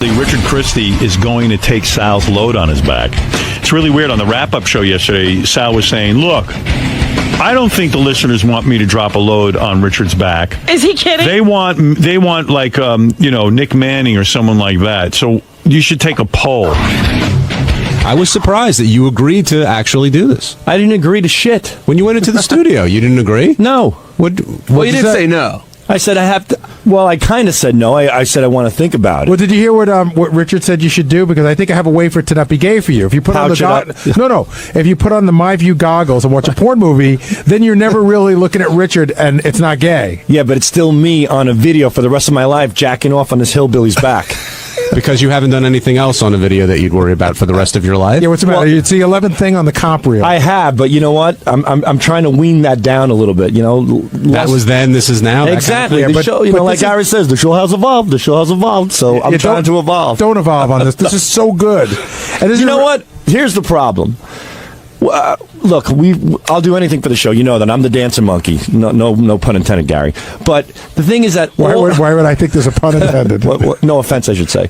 Richard Christie is going to take Sal's load on his back. It's really weird. On the wrap-up show yesterday, Sal was saying, look, I don't think the listeners want me to drop a load on Richard's back. Is he kidding? They want like, Nick Manning or someone like that. So you should take a poll. I was surprised that you agreed to actually do this. I didn't agree to shit. When you went into the studio, you didn't agree? No. Well, you didn't say no. I said I have to. Well, I kind of said no. I said I want to think about it. Well, did you hear what Richard said you should do? Because I think I have a way for it to not be gay for you. If you put on the if you put on the My View goggles and watch a porn movie, then you're never really looking at Richard, and it's not gay. Yeah, but it's still me on a video for the rest of my life jacking off on this hillbilly's back. Because you haven't done anything else on a video that you'd worry about for the rest of your life? Yeah, what's the matter? It's the 11th thing on the comp reel. I have, but you know what? I'm trying to wean that down a little bit. You know, that was then. This is now. Exactly. Kind of show, like Gary says, the show has evolved. The show has evolved. So I'm trying to evolve. Don't evolve on this. This is so good. And you know what? Here's the problem. Look, I'll do anything for the show. You know that I'm the dancing monkey. No pun intended, Gary. But the thing is that why would I think there's a pun intended? No offense, I should say.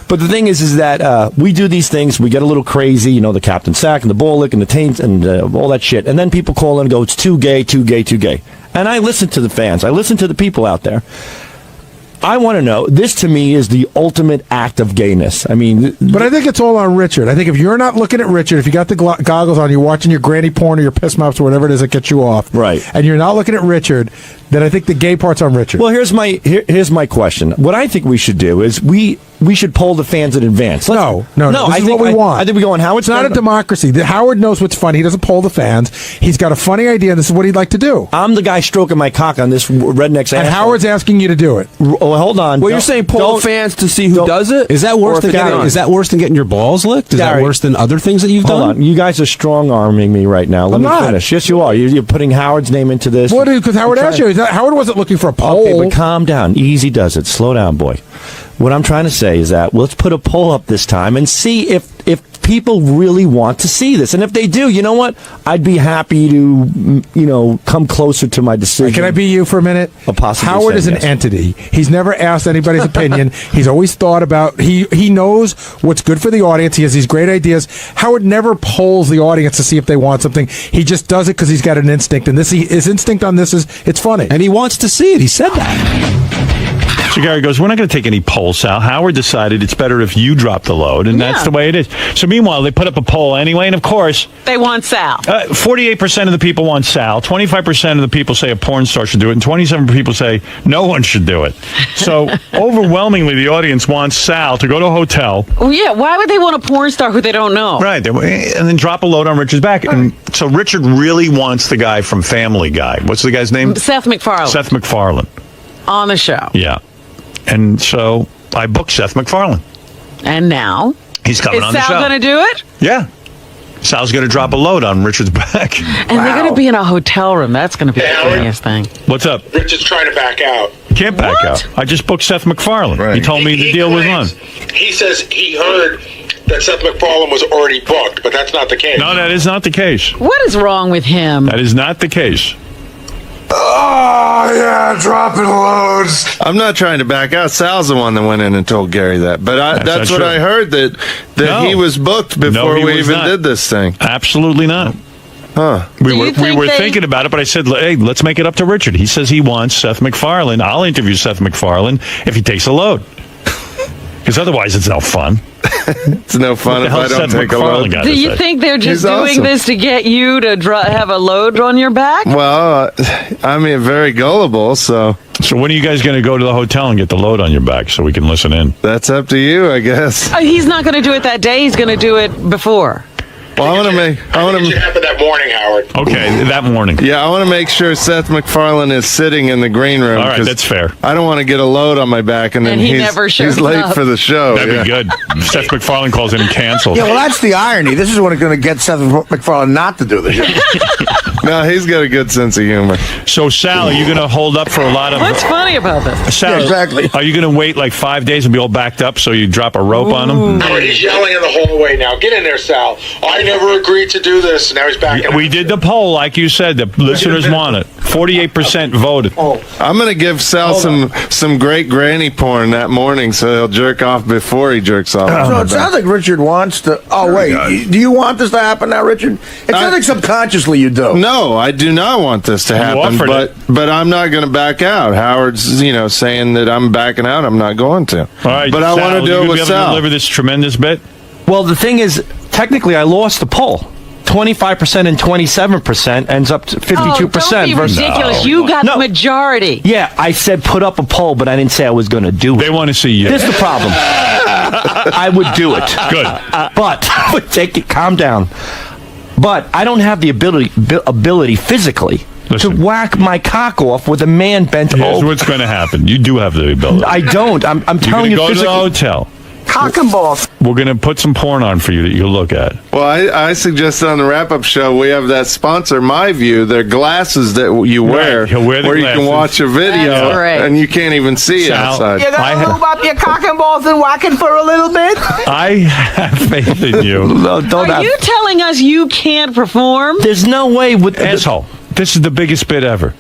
But the thing is that we do these things. We get a little crazy. You know, the Captain Sack and the Ball Lick and the Taint and all that shit. And then people call in and go, "It's too gay, too gay, too gay." And I listen to the fans. I listen to the people out there. I want to know, this to me is the ultimate act of gayness. I mean... But I think it's all on Richard. I think if you're not looking at Richard, if you got the goggles on, you're watching your granny porn or your piss mops or whatever it is that gets you off. Right. And you're not looking at Richard, then I think the gay part's on Richard. Well, here's my question. What I think we should do is we should poll the fans in advance. No. This is what we want. I think we go on Howard's... It's not a democracy. Howard knows what's funny. He doesn't poll the fans. He's got a funny idea, and this is what he'd like to do. I'm the guy stroking my cock on this redneck's ass. And Howard's asking you to do it. Oh, hold on. Well, you're saying poll fans to see who does it? Is that worse than getting your balls licked? Is that worse than other things that you've done? Hold on. You guys are strong-arming me right now. Let me finish. Yes, you are. You're putting Howard's name into this. What? Because Howard asked you. Howard wasn't looking for a poll. Okay, but calm down. Easy does it. Slow down, boy. What I'm trying to say is that let's put a poll up this time and see if people really want to see this. And if they do, you know what? I'd be happy to, come closer to my decision. Can I be you for a minute? Howard is an entity. He's never asked anybody's opinion. He's always thought about, he knows what's good for the audience. He has these great ideas. Howard never polls the audience to see if they want something. He just does it because he's got an instinct. And his instinct on this is, it's funny. And he wants to see it. He said that. So Gary goes, we're not going to take any polls, Sal. Howard decided it's better if you drop the load, and that's the way it is. So meanwhile, they put up a poll anyway, and of course... They want Sal. 48% of the people want Sal. 25% of the people say a porn star should do it, and 27% of people say no one should do it. So overwhelmingly, the audience wants Sal to go to a hotel. Well, yeah, why would they want a porn star who they don't know? Right, and then drop a load on Richard's back. And so Richard really wants the guy from Family Guy. What's the guy's name? Seth MacFarlane. Seth MacFarlane. On the show. Yeah. And so I booked Seth MacFarlane. And now? He's coming on the show. Is Sal going to do it? Yeah. Sal's going to drop a load on Richard's back. And they're going to be in a hotel room. That's going to be the funniest thing. What's up? Richard's trying to back out. Can't back out. I just booked Seth MacFarlane. Right. He told me the deal was on. He says he heard that Seth MacFarlane was already booked, but that's not the case. No, that is not the case. What is wrong with him? That is not the case. Oh, yeah, dropping loads. I'm not trying to back out. Sal's the one that went in and told Gary that. But that's what I heard, that he was booked before we even did this thing. Absolutely not. Huh. We were thinking about it, but I said, hey, let's make it up to Richard. He says he wants Seth MacFarlane. I'll interview Seth MacFarlane if he takes a load. Because otherwise it's no fun. It's no fun if I don't take a load. Do you think they're just doing this to get you to have a load on your back? Well, I mean, very gullible, so... So when are you guys going to go to the hotel and get the load on your back so we can listen in? That's up to you, I guess. He's not going to do it that day. He's going to do it before. Well, I want to It happened that morning, Howard. Okay, that morning. Yeah, I want to make sure Seth MacFarlane is sitting in the green room. All right, that's fair. I don't want to get a load on my back and then he's late for the show. That'd be good. Seth MacFarlane calls in and cancels. Yeah, well, that's the irony. This is what is going to get Seth MacFarlane not to do the show. No, he's got a good sense of humor. So, Sal, are you going to hold up for a lot of... What's funny about this? Sal, exactly. Are you going to wait like 5 days and be all backed up so you drop a rope on him? Howard, he's yelling in the hallway now. Get in there, Sal. I never agreed to do this. Now he's back. We did the poll, like you said. The listeners want it. 48% voted. I'm going to give Sal some great granny porn that morning so he'll jerk off before he jerks off. So it sounds like Richard wants to... Oh, wait. Do you want this to happen now, Richard? It sounds like subconsciously you do. No, I do not want this to happen, but I'm not going to back out. Howard's, saying that I'm backing out. I'm not going to. All right, but Sal, I want to do it with Sal. Deliver this tremendous bit. Well, the thing is, technically, I lost the poll. 25% and 27% ends up to 52%. Oh, don't be ridiculous. You got the majority. Yeah, I said put up a poll, but I didn't say I was going to do it. They want to see you. Here's the problem. I would do it. Good. But take it. Calm down. But I don't have the ability physically to whack my cock off with a man bent over. Here's what's going to happen. You do have the ability. I don't. I'm telling you go physically. to the hotel. Cock and balls. We're going to put some porn on for you that you'll look at. Well, I suggested on the wrap-up show we have that sponsor, My View. They're glasses that you wear, He'll wear the where glasses. you can watch a video That's right. and you can't even see outside. You gonna move up your cock and balls and whack it for a little bit? I have faith in you. No, don't Are have. you telling us you can't perform? There's no way with Asshole. This is the biggest bit ever.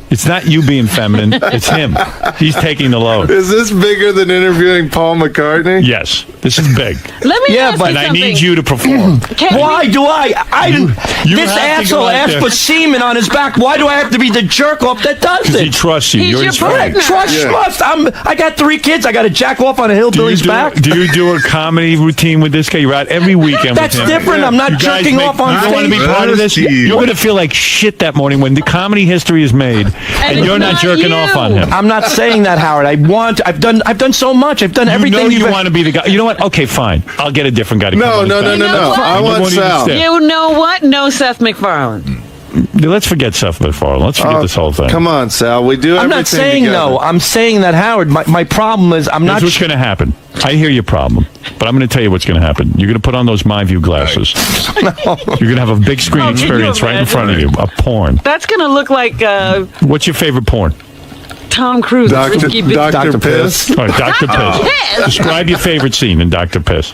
It's not you being feminine. It's him. He's taking the load. Is this bigger than interviewing Paul McCartney? Yes. This is big. Let me ask but you I something. need you to perform. Why do I didn't. You This have to go asshole out asked there. for semen on his back. Why do I have to be the jerk off that does Because he it? trusts you. He's You're your his friend. partner. Trust. I got 3 kids. I got to jack off on a hillbilly's back. Do you do a comedy routine with this guy? You're out every weekend That's with him. different. I'm not You guys jerking off on You don't want to be stage. part of this? You're going to feel like shit that morning when the comedy history is made and it's you're not not jerking you. off on him. I'm not saying that, Howard. I've done so much. I've done everything. You know you want to be the guy. You know what? Okay, fine. I'll get a different guy to No. come on his back. what? I You want won't even Sal. step. You know what? No Seth MacFarlane. Let's forget Seth MacFarlane. Let's forget this whole thing. Come on, Sal. We do I'm everything not saying together. no. I'm saying that, Howard. My problem is I'm Here's not. what's going to happen. I hear your problem, but I'm going to tell you what's going to happen. You're going to put on those My View glasses. You're going to have a big screen Oh, can you experience right in imagine? front of you. A porn. That's going to look like What's your favorite porn? Tom Cruise. Risky Business. Dr. Piss. All right, Dr. Piss. Piss. Describe your favorite scene in Dr. Piss.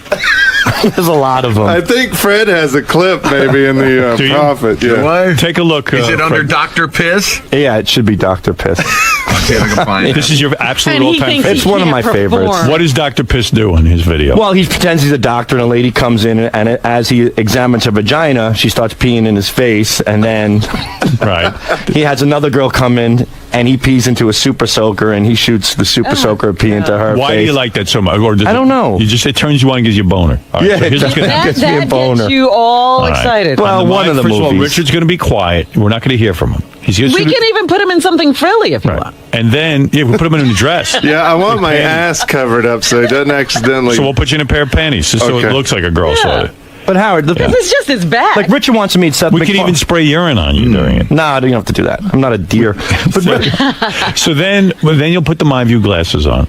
There's a lot of them. I think Fred has a clip maybe in the Do you? Prophet. Yeah. Take a look. Is it under Fred. Dr. Piss? Yeah, it should be Dr. Piss. Okay, I can find it. This is your absolute And he all-time thinks favorite. It's one of can't my perform. favorites. What does Dr. Piss do in his video? Well, he pretends he's a doctor, and a lady comes in, and as he examines her vagina, she starts peeing in his face, and then Right. he has another girl come in, and he pees into a super soaker, and he shoots the super soaker pee into her Why face. do you like that so much? Or does I don't know. It turns you on and gives you a boner. All right, Yeah, so here's it what's gonna does. happen. That, Gets me a that boner. gets you all All right. excited. Well, On one of the first of all, movies. Richard's going to be quiet. We're not going to hear from him. He's just We can even put him in something frilly if you Right. want. And then we put him in a dress. Yeah, I want my ass covered up so he doesn't accidentally. So we'll put you in a pair of panties just so Okay. it looks like a girl saw it. But Howard, It's just his back. like Richard wants to meet Seth We MacFarlane. can even spray urine on you during it. No, I don't have to do that. I'm not a deer. But So then you'll put the My View glasses on.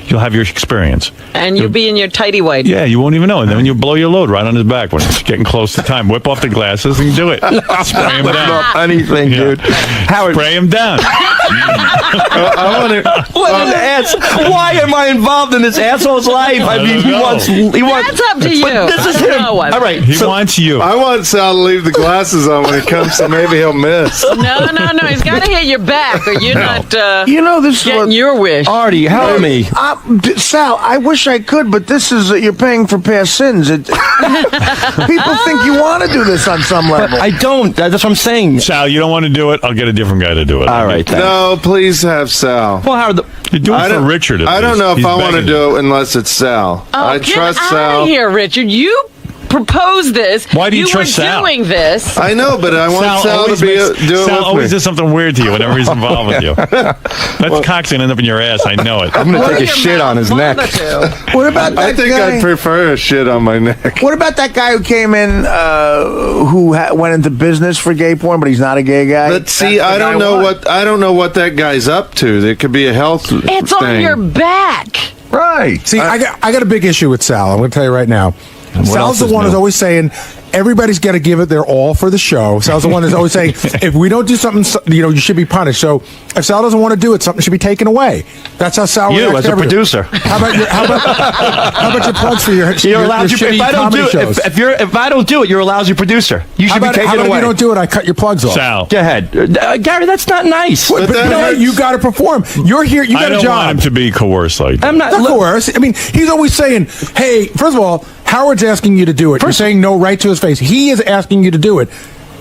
You'll have your experience. and you'll be in your tighty white. Yeah, you won't even know. And then you blow your load right on his back when it's getting close to time. Whip off the glasses and do it. Spray him down. anything, Yeah. dude. Howard, Spray him down. I want to. what an ass. Why am I involved in this asshole's life? I mean, he know. wants. That's up to you. But this is I him. know what. All right. He so- wants you. I want Sal to leave the glasses on when he comes, so maybe he'll miss. No. He's got to hit your back, or you're not You know, this is getting what... your wish. Artie, help me. Sal, I wish I could, but this is you're paying for past sins. People think you want to do this on some level. I don't. That's what I'm saying. Sal, you don't want to do it? I'll get a different guy to do it. All right, then. No, please have Sal. Well, Howard, You do it for don't- Richard. At I don't least. know if He's I want to begging do it unless it's Sal. I Get trust out Sal. of here, Richard. You proposed this. Why do you trust were Sal? doing this. I know, but I want Sal to always be makes- do it Sal with always me. does something weird to you whenever he's involved with you. That cock's gonna end up in your ass. I know it. I'm going to take a Your shit mouth, on his one neck. of the two. What about that I think guy? I'd prefer a shit on my neck. What about that guy who came in, who went into business for gay porn, but he's not a gay guy? But see, That's the I don't guy know what? I don't know what that guy's up to. There could be a health It's thing. on your back. Right. See, I got a big issue with Sal. I'm going to tell you right now. Sal's the one who's always saying, everybody's got to give it their all for the show. Sal's the one that's always saying, if we don't do something, you should be punished. So if Sal doesn't want to do it, something should be taken away. That's how Sal reacts as to a everything. producer. How about your plugs for your if I don't do shows? it, if I don't do it, you're a lousy producer. You should be taken how about away. if you don't do it, I cut your plugs off. Sal. Go ahead, Gary. That's not nice. But you got to perform. You're here. You got a job. I don't want him to be coerced like that. I'm not coerced. I mean, he's always saying, "Hey, first of all, Howard's asking you to do it." You're saying no right to his face. He is asking you to do it.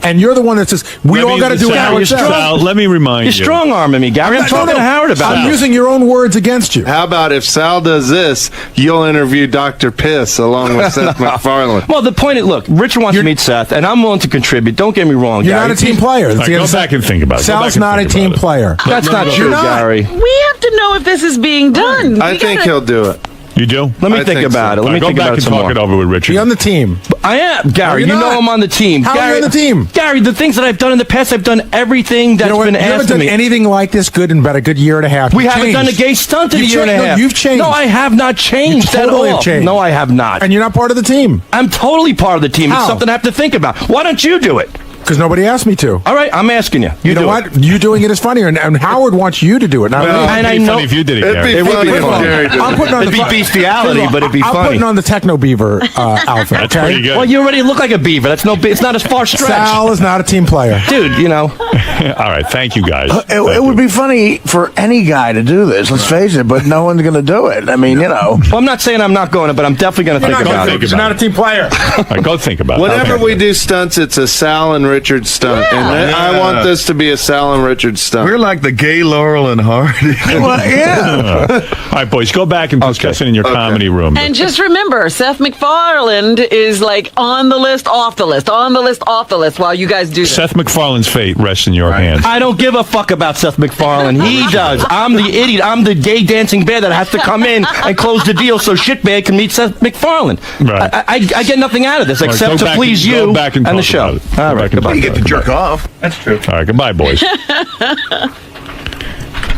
And you're the one that says, we all got to do what Howard says. Sal, let me remind you. You're strong-arming me, Gary. I'm talking to Howard about it. I'm using your own words against you. How about if Sal does this, you'll interview Dr. Piss along with Seth MacFarlane? Well, the point is, look, Richard wants to meet Seth, and I'm willing to contribute. Don't get me wrong, You're Gary. not a team player. Right, go back and think about it. Sal's not a team player. That's not true, Gary. We have to know if this is being done. I think he'll do it. You do? Let me think about it. Let me think about it some more. Go back and talk it over with Richard. Be on the team. I am, Gary. You know I'm on the team. How Gary, are you on the team? Gary, the things that I've done in the past, I've done everything that's been you haven't asked done of me. anything like this good in about a good year and a half. We haven't done a gay stunt in a year and a half. You've changed. No, I have not changed You totally at all. have changed. No, I have not. And you're not part of the team. I'm totally part of the team. How? It's something I have to think about. Why don't you do it? Because nobody asked me to. All right, I'm asking you. You know what? You doing it is funnier, and Howard wants you to do it. Not me. And I know funny if you did it, It'd Gary. be funny if funny. Gary did I'm it. putting on It'd the be bestiality, but it'd be I'm funny. putting on the Techno Beaver outfit. That's Okay? pretty good. Well, you already look like a beaver. That's no. It's not as far stretch. Sal is not a team player. Dude, you know. All right, thank you guys. It would be funny for any guy to do this, let's face it, but no one's going to do it. I mean, Well, I'm not saying I'm not going to, but I'm definitely going to think about it. He's not a team player. All right, go think about it. Whenever we do stunts, it's a Sal and Richard stunt. And I want this to be a Sal and Richard stunt. We're like the gay Laurel and Hardy. Well, yeah. All right, boys, go back and discuss it in your comedy room. And just remember, Seth MacFarlane is like on the list, off the list, on the list, off the list while you guys do this. Seth MacFarlane's fate rests in your hands. I don't give a fuck about Seth MacFarlane. He does. I'm the idiot. I'm the gay dancing bear that has to come in and close the deal so Shitbag can meet Seth MacFarlane. Right. I get nothing out of this All right, except go to back please and- you go back and and the talk show. about it. All Go right, back and goodbye. You get to jerk off. That's true. All right, goodbye, boys.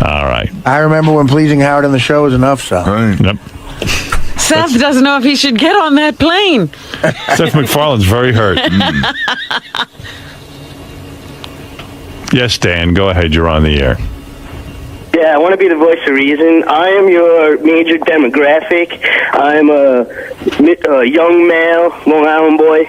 All right. I remember when pleasing Howard on the show was enough, so. Right. Yep. Seth doesn't know if he should get on that plane. Seth MacFarlane's very hurt. Yes, Dan, go ahead. You're on the air. Yeah, I want to be the voice of reason. I am your major demographic. I'm a young male, Long Island boy,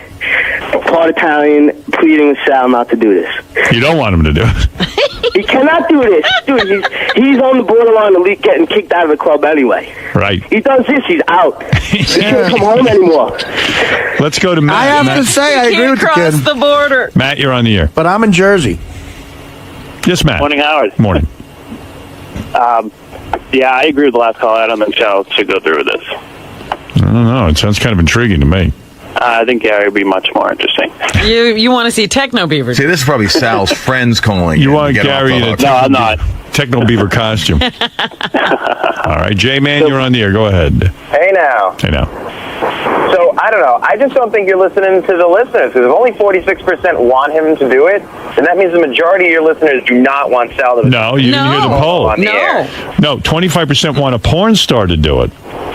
part Italian, pleading with Sal not to do this. You don't want him to do it. He cannot do this. Dude, he's on the borderline of getting kicked out of the club anyway. Right. He does this, he's out. He can't come home anymore. Let's go to Matt. I have Matt. to say, I agree with the Cross kid. the border. Matt, you're on the air. But I'm in Jersey. Yes, Matt. Morning, Howard. Morning. Yeah, I agree with the last call. I don't think Sal should go through with this. I don't know. It sounds kind of intriguing to me. I think Gary would be much more interesting. You want to see Techno Beaver? See, this is probably Sal's friends calling. You in want to get off Gary the to hook. No, I'm not. Techno Beaver costume. All right, J-Man, you're on the air. Go ahead. Hey now. Hey, now. So, I don't know. I just don't think you're listening to the listeners. Because if only 46% want him to do it, then that means the majority of your listeners do not want Sal to No, you didn't hear the poll. on the air. No, 25% want a porn star to do it.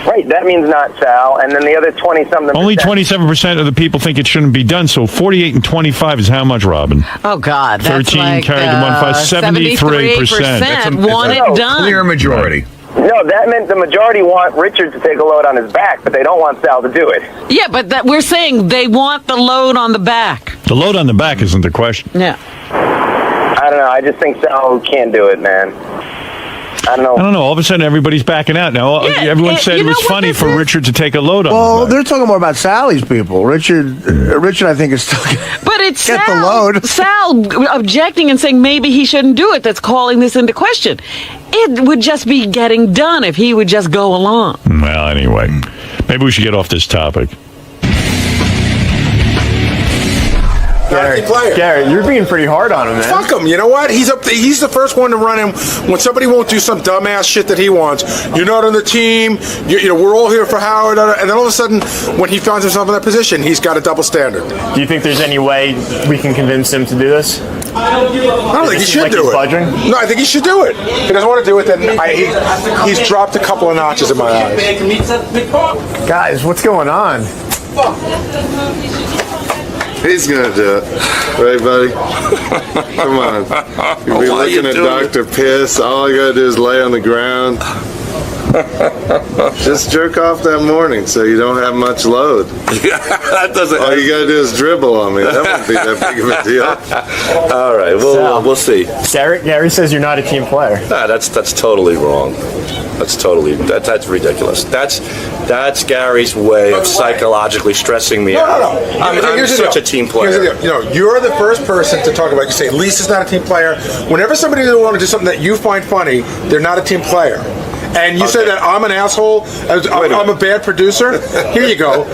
Right, that means not Sal. And then the other 20-something Only 27% of the people think it shouldn't be done. So 48 and 25 is how much, Robin? Oh, God. That's 13 like, carried to 1.5. 73%. Want it done. Clear majority. No, that meant the majority want Richard to take a load on his back, but they don't want Sal to do it. Yeah, but we're saying they want the load on the back. The load on the back isn't the question. Yeah. I don't know. I just think Sal can't do it, man. I don't know. All of a sudden, everybody's backing out now. Yeah, Everyone said you it know was what funny this for is? Richard to take a load on. Well, the back. they're talking more about Sally's people. Richard, I think, is still But it's get Sal, the load. Sal objecting and saying maybe he shouldn't do it that's calling this into question. It would just be getting done if he would just go along. Well, anyway, maybe we should get off this topic. Gary, you're being pretty hard on him, man. Fuck him. You know what? He's the first one to run him when somebody won't do some dumbass shit that he wants. You're not on the team. You know, we're all here for Howard. And then all of a sudden, when he finds himself in that position, he's got a double standard. Do you think there's any way we can convince him to do this? I don't think he should do it. No, I think he should do it. If he doesn't want to do it, then he's dropped a couple of notches in my eyes. Guys, what's going on? He's gonna do it. Right, buddy? Come on. You'll be looking at Dr. Piss. All I gotta do is lay on the ground. Just jerk off that morning so you don't have much load. That doesn't. All you gotta do is dribble on me. That won't be that big of a deal. All right, we'll see. Gary says you're not a team player. Nah, that's totally wrong. That's ridiculous. That's Gary's way of psychologically stressing me out. No. I'm such a team player. Here's the deal. You're the first person to talk about. You say Lisa's not a team player. Whenever somebody doesn't want to do something that you find funny, they're not a team player. And you say that I'm an asshole, I'm a bad producer. Here you go.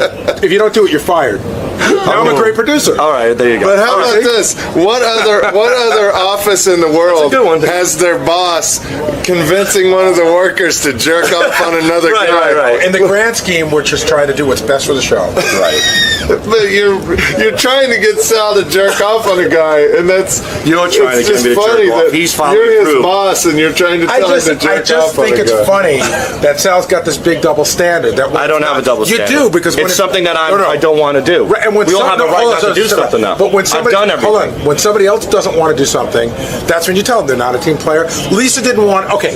If you don't do it, you're fired. Now I'm a great producer. All right, there you go. But how about this? What other office in the world has their boss convincing one of the workers to jerk off on another guy? Right. In the grand scheme, we're just trying to do what's best for the show. Right. But you're trying to get Sal to jerk off on a guy, and that's you're trying to get me to jerk off. He's following you're his through. boss, and you're trying to tell him to jerk off on a guy. I just think it's funny that Sal's got this big double standard. That I don't have a double standard. You do because it's something that I don't want to do. Right, and we all have the right not to do something now. But when somebody, I've done everything. Hold on. When somebody else doesn't want to do something, that's when you tell them they're not a team player. Lisa didn't want. Okay,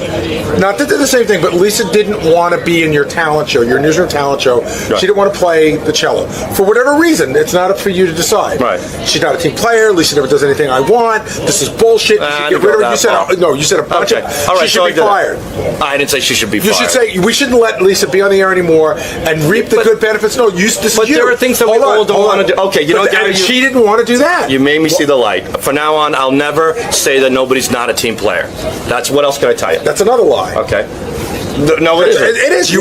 not that they're the same thing, but Lisa didn't want to be in your talent show, your newsroom talent show. Right. She didn't want to play the cello for whatever reason. It's not up for you to decide. Right. She's not a team player. Lisa never does anything I want. This is bullshit. You should get rid of her. You said no. You said a bunch of. All right, she should be fired. I didn't say she should be fired. You should say we shouldn't let Lisa be on the air anymore and reap the good benefits. No, there are things that we all don't want to do. Okay, you know, Gary, she didn't want to do that. You made me see the light. From now on, I'll never say that nobody's not a team player. That's what else can I tell you? That's another lie. Okay. No, it isn't. It is.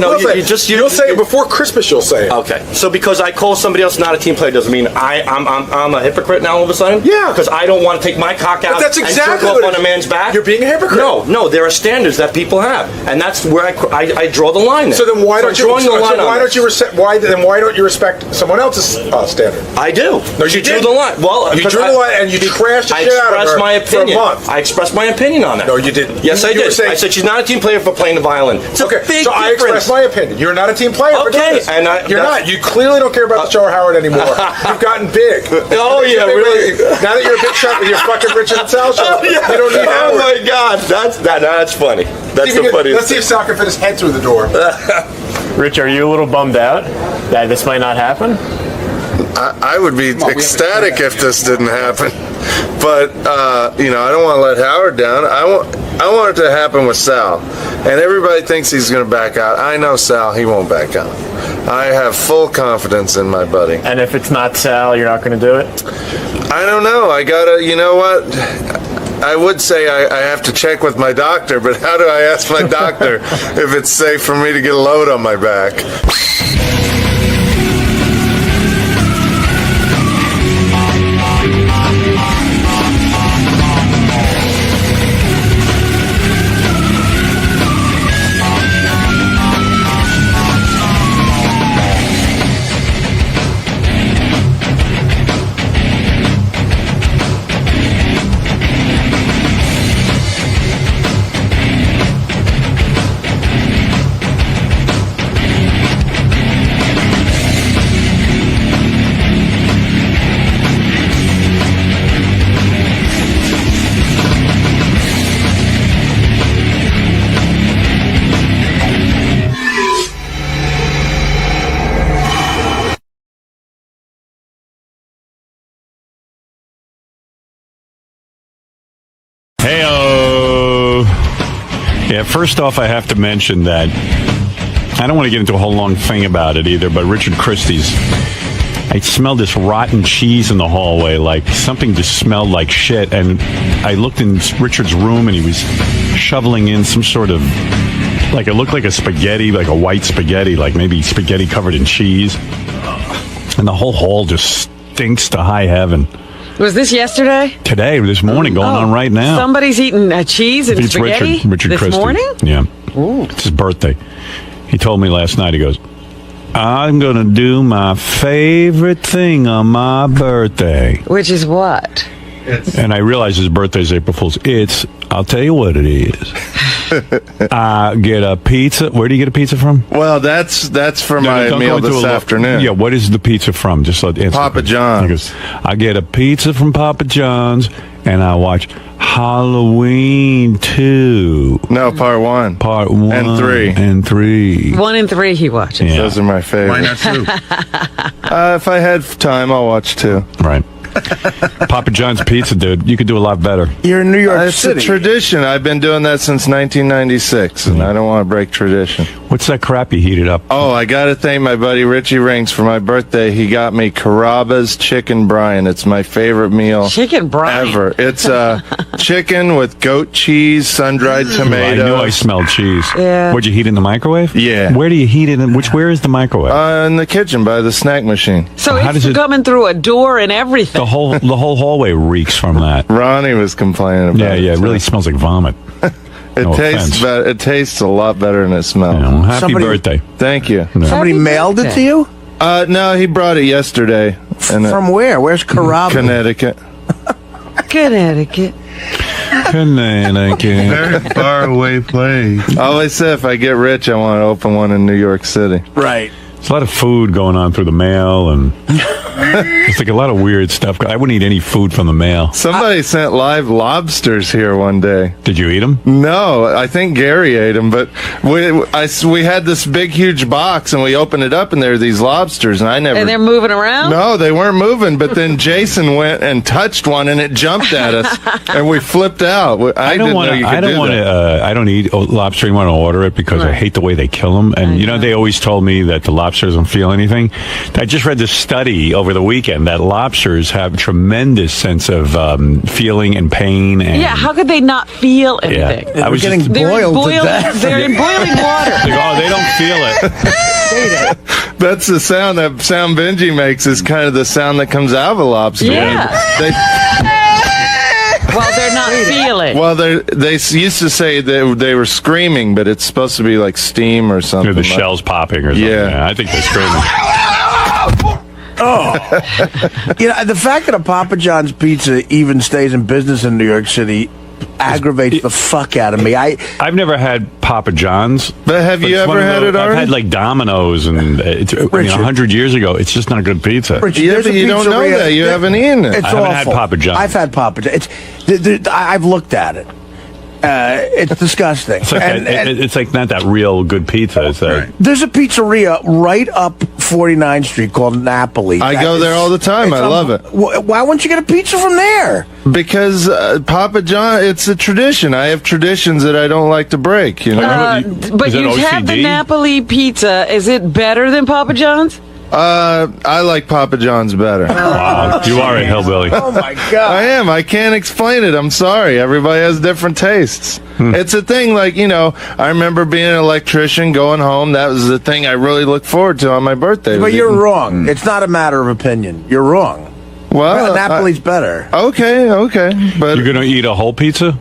You'll say it before Christmas. You'll say it. Okay. So because I call somebody else not a team player doesn't mean I'm a hypocrite now all of a sudden? Yeah. Because I don't want to take my cock out that's exactly and jerk off on a man's back? You're being a hypocrite. No. There are standards that people have, and that's where I draw the line. So then why don't you respect someone else's standard? I do. No, you drew the line. Well, you drew the line and you trashed the shit out of her for a month. I expressed my opinion on that. No, you didn't. Yes, I did. I said she's not a team player for playing the violin. It's okay. A big so I expressed my opinion. You're not a team player. Okay, and you're not. You clearly don't care about the Shower Howard anymore. You've gotten big. Oh yeah, really? Now that you're a big shot with your fucking Richard and Sal show, you don't need Howard. Oh my God, that's funny. That's the funniest. Let's see if Sal can fit his head through the door. Rich, are you a little bummed out that this might not happen? I would be ecstatic if this didn't happen, but I don't want to let Howard down. I want it to happen with Sal, and everybody thinks he's going to back out. I know Sal, he won't back out. I have full confidence in my buddy. And if it's not Sal, you're not going to do it? I don't know. I gotta. You know what? I would say I have to check with my doctor, but how do I ask my doctor if it's safe for me to get a load on my back? Hey-o. Yeah, first off, I have to mention that I don't want to get into a whole long thing about it either, but Richard Christie's, I smelled this rotten cheese in the hallway, like something just smelled like shit, and I looked in Richard's room and he was shoveling in some sort of, like it looked like a spaghetti, like a white spaghetti, like maybe spaghetti covered in cheese, and the whole hall just stinks to high heaven. Was this yesterday? Today, this morning, going on right now. Somebody's eating cheese and spaghetti Richard this Christie. morning? Yeah. Ooh. It's his birthday. He told me last night, he goes, I'm going to do my favorite thing on my birthday. Which is what? And I realize his birthday is April Fool's. I'll tell you what it is. Get a pizza. Where do you get a pizza from? Well, that's for my meal this afternoon. Yeah, what is the pizza from? Just let answer. Papa John's. I get a pizza from Papa John's, and I watch Halloween 2. No, part 1. Part 1 and 3. And 3. 1 and 3 he watches. Yeah. Those are my favorites. Why not 2? If I had time, I'll watch 2. Right. Papa John's pizza, dude. You could do a lot better. You're in New York It's City. a tradition. I've been doing that since 1996, and I don't want to break tradition. What's that crap you heated up? Oh, I got to thank my buddy Richie Rings for my birthday. He got me Carrabba's Chicken Brine. It's my favorite meal Chicken brine. ever. It's chicken with goat cheese, sun-dried I tomatoes. knew I smelled cheese. Yeah. Would you heat it in the microwave? Yeah. Where do you heat it? Where is the microwave? In the kitchen by the snack machine. So How does it's it- coming through a door and everything. The whole hallway reeks from that. Ronnie was complaining about it. Yeah, it too. really smells like vomit. It No tastes offense. better. It tastes a lot better than it smells. You know, happy Somebody- birthday. Thank you. Somebody Happy mailed it to birthday. you? No, he brought it yesterday. From where? Where's Carrabba? Connecticut. Connecticut. Connecticut. Very far away place. I always say if I get rich, I want to open one in New York City. Right. There's a lot of food going on through the mail, and it's like a lot of weird stuff. I wouldn't eat any food from the mail. Somebody sent live lobsters here one day. Did you eat them? No, I think Gary ate them, but we had this big, huge box, and we opened it up, and there were these lobsters, and I never... And they're moving around? No, they weren't moving, but then Jason went and touched one, and it jumped at us, and we flipped out. I didn't know you could do that. I don't eat lobster and want to order it because I hate the way they kill them. And, they always told me that the lobster doesn't feel anything. I just read this study over the weekend that lobsters have tremendous sense of feeling and pain. And, Yeah, how could they not feel anything? I was getting just, boiled to death. They're in boiling water. they don't feel it. That's the sound that sound Benji makes is kind of the sound that comes out of a lobster. Yeah. Well, they're not feeling. Well, they used to say they were screaming, but it's supposed to be like steam or something. The shell's popping or something. Yeah. I think they're screaming. The fact that a Papa John's pizza even stays in business in New York City aggravates the fuck out of me. I've never had Papa John's. But have you ever had it already? I've had like Domino's, and it's 100 years ago. It's just not a good pizza. Richard, Yeah, there's but a you don't know pizzeria- that. You haven't eaten it. It's I haven't awful. had Papa John's. I've had Papa John's. I've looked at it. It's disgusting. It's like, it's like not that real good pizza. It's like, There's a pizzeria right up 49th Street called Napoli. I go there all the time. I love it. Why wouldn't you get a pizza from there? Because Papa John, it's a tradition. I have traditions that I don't like to break. You know. But Is it you have the OCD? Napoli pizza. Is it better than Papa John's? I like Papa John's better. wow, you are a hillbilly. Oh my god! I am. I can't explain it. I'm sorry. Everybody has different tastes. It's a thing. Like I remember being an electrician, going home. That was the thing I really looked forward to on my birthday. But was you're eating- wrong. It's not a matter of opinion. You're wrong. Well, Napoli's better. Okay, but You're gonna eat a whole pizza?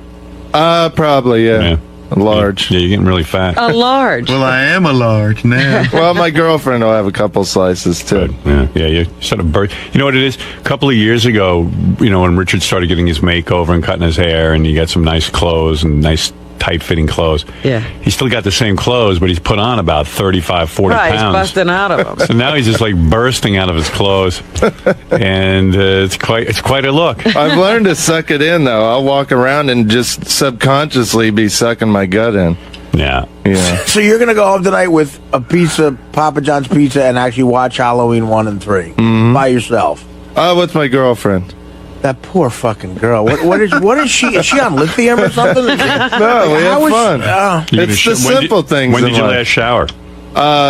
probably yeah. Large. Yeah, you're getting really fat. A large. Well, I am a large now. Well, my girlfriend will have a couple slices too. Yeah, you sort of birth. You know what it is? A couple of years ago, when Richard started getting his makeover and cutting his hair, and he got some nice clothes and nice tight-fitting clothes. Yeah. He still got the same clothes, but he's put on about 35, 40 Right, he's pounds. busting out of them. So now he's just like bursting out of his clothes, and it's quite a look. I've learned to suck it in though. I'll walk around and just subconsciously be sucking my gut in. Yeah. So you're gonna go home tonight with a pizza, Papa John's pizza, and actually watch Halloween 1 and 3 by yourself. With my girlfriend. That poor fucking girl. What is she? Is she on lithium or something? No, we have fun. It's the simple things. When in did you life. last shower?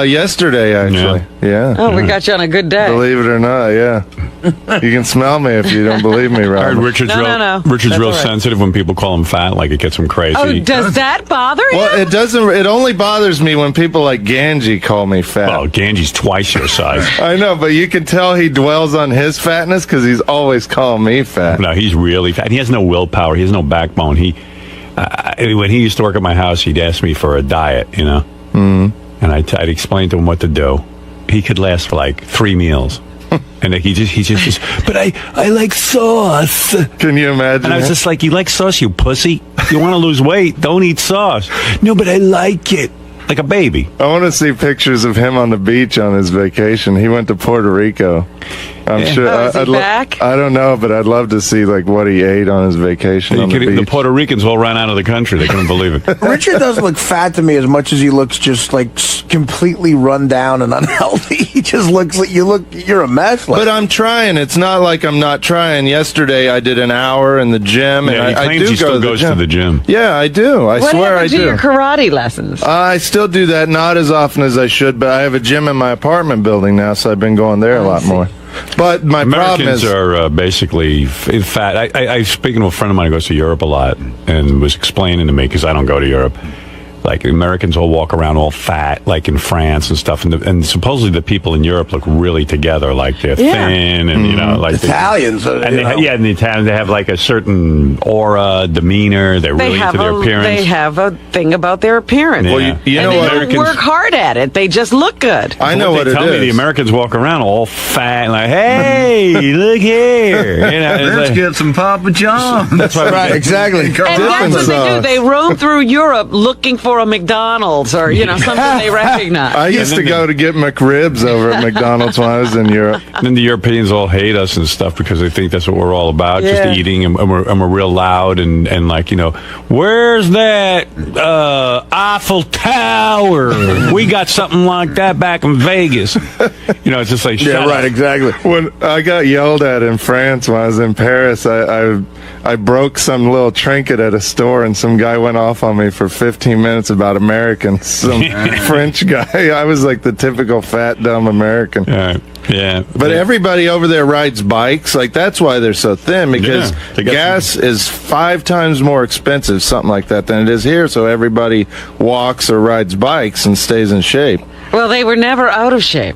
Yesterday, actually. Yeah. Oh, we got you on a good day. Believe it or not, yeah. You can smell me if you don't believe me, I heard Robert. Richard's No. Richard's That's real all right. sensitive when people call him fat, like it gets him crazy. Oh, does that bother you? Well, it doesn't. It only bothers me when people like Ganji call me fat. Oh, Ganji's twice your size. I know, but you can tell he dwells on his fatness because he's always calling me fat. No, he's really fat. He has no willpower. He has no backbone. When he used to work at my house, he'd ask me for a diet, and I'd explain to him what to do. He could last for like 3 meals. And he just but I like sauce. Can you imagine? And I was just like, you like sauce, you pussy? You want to lose weight? Don't eat sauce. No, but I like it. Like a baby. I want to see pictures of him on the beach on his vacation. He went to Puerto Rico. I'm sure. Is he back? I don't know, but I'd love to see like what he ate on his vacation on the beach. The Puerto Ricans all ran out of the country. They couldn't believe it. Richard doesn't look fat to me as much as he looks just like completely run down and unhealthy. He just looks like you're a mess. But I'm trying. It's not like I'm not trying. Yesterday I did an hour in the gym, and he I claims do he still goes to the gym. Yeah, I do. I swear I What happened to do. your karate lessons? I still do that, not as often as I should, but I have a gym in my apartment building now, so I've been going there a lot more. But my problem Americans is are basically fat. I speaking to a friend of mine who goes to Europe a lot and was explaining to me, because I don't go to Europe, like Americans all walk around all fat, like in France and stuff, and supposedly the people in Europe look really together, like they're thin and like Italians. and the Italians, they have like a certain aura, demeanor. They're really into their appearance. They have a thing about their appearance. Yeah. Well, you know and what? they don't work hard at it. They just look good. I know what they it tell me. The is. Americans walk around all fat and like, hey, look here. You know, it's Let's like- get some Papa John's. That's why Right, exactly. And that's what they do. They roam through Europe looking for a McDonald's or something they recognize. I used to go to get McRibs over at McDonald's when I was in Europe. And then the Europeans all hate us and stuff because they think that's what we're all about, Yeah. just eating, and we're real loud and like, where's that Eiffel Tower? We got something like that back in Vegas. It's just like, Yeah, shut right, up. exactly. When I got yelled at in France when I was in Paris, I broke some little trinket at a store, and some guy went off on me for 15 minutes about Americans. Some French guy. I was like the typical fat, dumb American. Yeah. But everybody over there rides bikes. Like, that's why they're so thin, because Yeah, they got gas is 5 times more expensive, something like that, than it is here. So everybody walks or rides bikes and stays in shape. Well, they were never out of shape.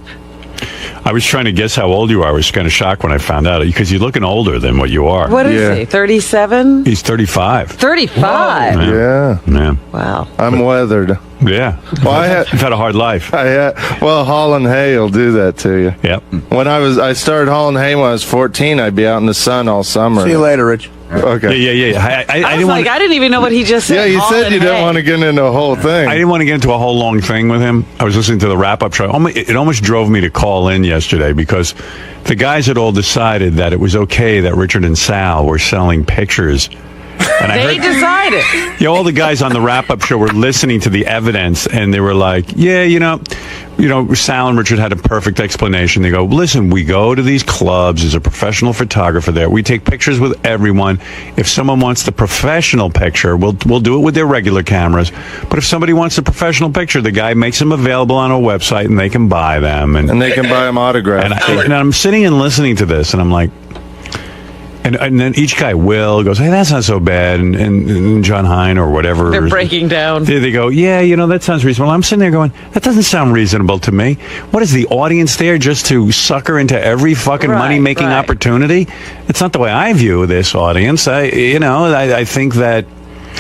I was trying to guess how old you are. I was kind of shocked when I found out, because you're looking older than what you are. What is he? 37? He's 35. 35. Yeah. Wow. I'm weathered. Yeah. Well, You've had a hard life. hauling hay will do that to you. Yep. When I started hauling hay when I was 14. I'd be out in the sun all summer. See you later, Rich. Okay. Yeah. I was like, I didn't even know what he just said. Yeah, you said you didn't want to get into a whole thing. I didn't want to get into a whole long thing with him. I was listening to the wrap-up show. It almost drove me to call in yesterday, because the guys had all decided that it was okay that Richard and Sal were selling pictures. And They decided. Yeah, all the guys on the wrap-up show were listening to the evidence, and they were like, Sal and Richard had a perfect explanation. They go, listen, we go to these clubs. There's a professional photographer there. We take pictures with everyone. If someone wants the professional picture, we'll do it with their regular cameras. But if somebody wants a professional picture, the guy makes them available on our website, and they can buy them. And they can buy them autographed. And I'm sitting and listening to this, and I'm like, and then each guy goes, hey, that's not so bad, and John Hine or whatever. They're breaking down. They go, yeah, that sounds reasonable. I'm sitting there going, that doesn't sound reasonable to me. What is the audience there, just to sucker into every fucking money-making opportunity? It's not the way I view this audience. I think that.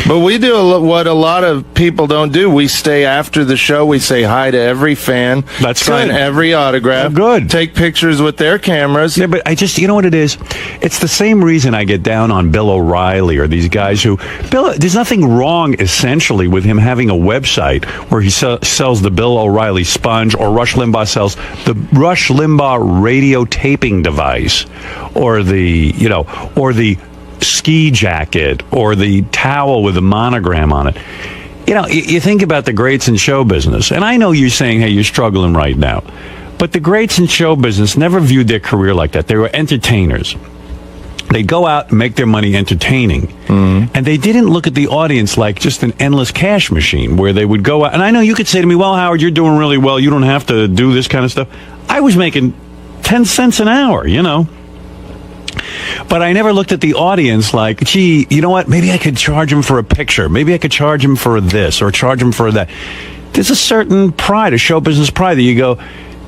But we do what a lot of people don't do. We stay after the show. We say hi to every fan. Sign every autograph. Good. Take pictures with their cameras. Yeah, but you know what it is? It's the same reason I get down on Bill O'Reilly or these guys there's nothing wrong, essentially, with him having a website where he sells the Bill O'Reilly sponge, or Rush Limbaugh sells the Rush Limbaugh radio taping device, or the ski jacket, or the towel with a monogram on it. You think about the greats in show business, and I know you're saying, hey, you're struggling right now, but the greats in show business never viewed their career like that. They were entertainers. They go out and make their money entertaining, and they didn't look at the audience like just an endless cash machine where they would go out. And I know you could say to me, well, Howard, you're doing really well, you don't have to do this kind of stuff. I was making 10 cents an hour, But I never looked at the audience like, gee, you know what? Maybe I could charge him for a picture. Maybe I could charge him for this or charge him for that. There's a certain pride, a show business pride, that you go,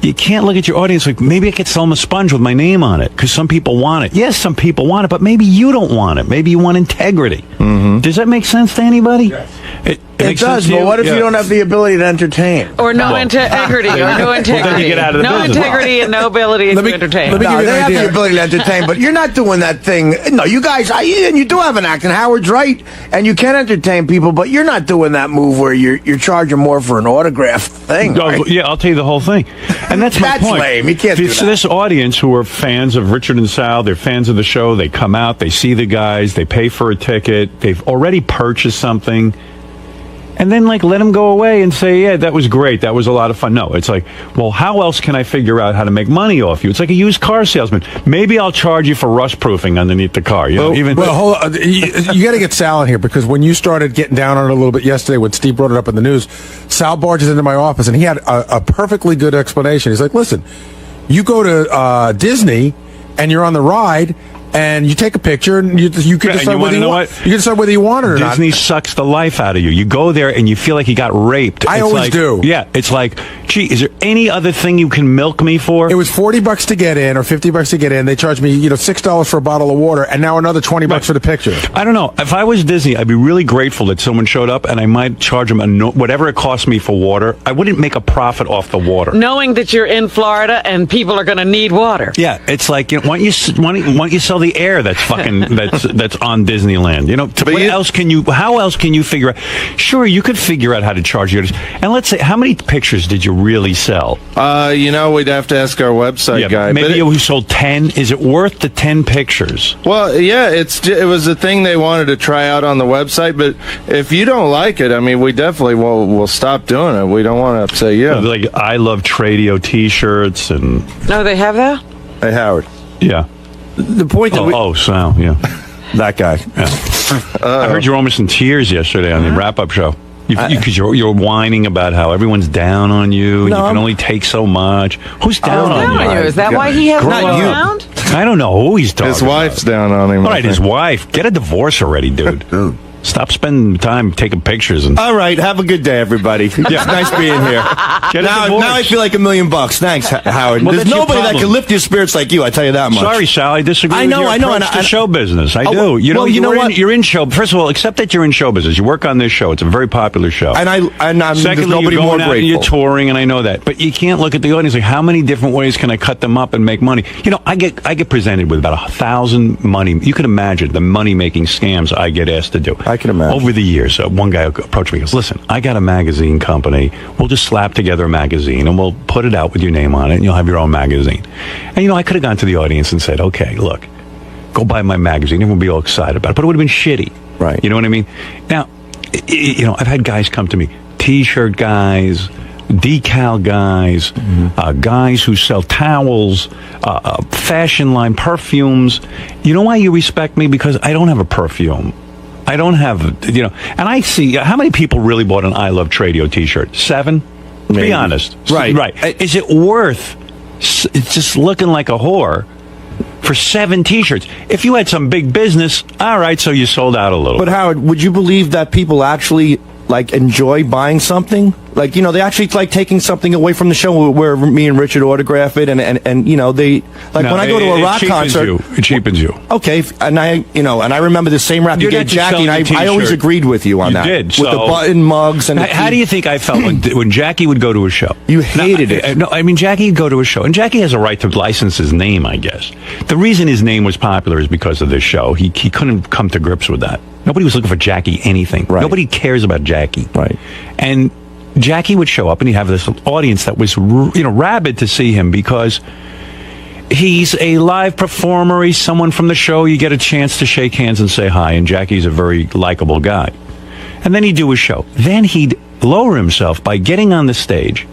you can't look at your audience like, maybe I could sell him a sponge with my name on it because some people want it. Yes, some people want it, but maybe you don't want it. Maybe you want integrity. Does that make sense to anybody? Yes. It does, but what if you don't have the ability to entertain? Or no integrity, or no integrity. Well, then you get out of the no business. integrity and no ability to entertain. let me give you They an have idea. the ability to entertain, but you're not doing that thing. No, you guys, and you do have an act, and Howard's right, and you can entertain people, but you're not doing that move where you're charging more for an autograph thing. Oh, Right? yeah, I'll tell you the whole thing. And that's my point. Lame. You can't do that. This audience who are fans of Richard and Sal, they're fans of the show, they come out, they see the guys, they pay for a ticket, they've already purchased something. And then, let them go away and say, yeah, that was great. That was a lot of fun. No, it's like, well, how else can I figure out how to make money off you? It's like a used car salesman. Maybe I'll charge you for rust proofing underneath the car. Hold on. You got to get Sal in here, because when you started getting down on it a little bit yesterday, when Steve brought it up in the news, Sal barges into my office, and he had a perfectly good explanation. He's like, listen, you go to Disney, and you're on the ride, and you take a picture, and you can decide whether you want. You can decide whether you want it or not. Disney sucks the life out of you. You go there and you feel like you got raped. I always do. Yeah, it's like, gee, is there any other thing you can milk me for? It was $40 to get in, or $50 to get in. They charged me, $6 for a bottle of water, and now another $20 for the picture. I don't know. If I was Disney, I'd be really grateful that someone showed up, and I might charge them whatever it cost me for water. I wouldn't make a profit off the water. Knowing that you're in Florida and people are going to need water. Yeah, it's like, why don't you sell the air that's fucking that's on Disneyland? How else can you figure out? Sure, you could figure out how to charge you. And let's say, how many pictures did you really sell? We'd have to ask our website guy. Maybe you sold 10. Is it worth the 10 pictures? Well, yeah, it was a thing they wanted to try out on the website, but if you don't like it, I mean, we definitely will stop doing it. We don't want to upset you. Like I Love Tradio T-shirts and. No, they have that? Hey, Howard. Yeah. The point that Sal, yeah. That guy. Yeah. I heard you were almost in tears yesterday on the wrap-up show. Because you're whining about how everyone's down on you, and you can only take so much. Who's down on you? Is that why he hasn't been around? I don't know who he's talking His wife's down on him. All right, his wife. Get a divorce already, dude. Stop spending time taking pictures. All right, have a good day, everybody. It's nice being here. Now I feel like $1 million. Thanks, Howard. Well, there's nobody that can lift your spirits like you. I tell you that much. Sorry, Sal. I disagree. with your approach to show business. I do. You know what? You're in show. First of all, accept that you're in show business. You work on this show. It's a very popular show. And I'm Secondly, nobody you're going more out grateful. and you're touring, and I know that. But you can't look at the audience like, how many different ways can I cut them up and make money? I get presented with about 1,000 money. You can imagine the money making scams I get asked to do. I can imagine. Over the years, one guy approached me and goes, listen, I got a magazine company. We'll just slap together a magazine and we'll put it out with your name on it and you'll have your own magazine. And, I could have gone to the audience and said, okay, look, go buy my magazine. Everyone would be all excited about it, but it would have been shitty. Right. You know what I mean? Now, I've had guys come to me, T-shirt guys, decal guys, guys who sell towels, fashion line, perfumes. You know why you respect me? Because I don't have a perfume. I don't have, and I see, how many people really bought an I Love Tradio T-shirt? 7? Maybe. Be honest. Right. Right. Is it worth just looking like a whore for 7 T-shirts? If you had some big business, all right, so you sold out a little. But Howard, would you believe that people actually enjoy buying something? They actually like taking something away from the show where me and Richard autograph it, and they when I go to a rock concert, it cheapens you. Okay, and I remember the same rap you gave Jackie, and I always agreed with you on that. You did with the button mugs and. How do you think I felt when Jackie would go to a show? You hated it. No, I mean Jackie would go to a show, and Jackie has a right to license his name, I guess. The reason his name was popular is because of this show. He couldn't come to grips with that. Nobody was looking for Jackie anything. Right. Nobody cares about Jackie. Right. And Jackie would show up and he'd have this audience that was, rabid to see him because he's a live performer. He's someone from the show. You get a chance to shake hands and say hi. And Jackie's a very likable guy. And then he'd do his show. Then he'd lower himself by getting on the stage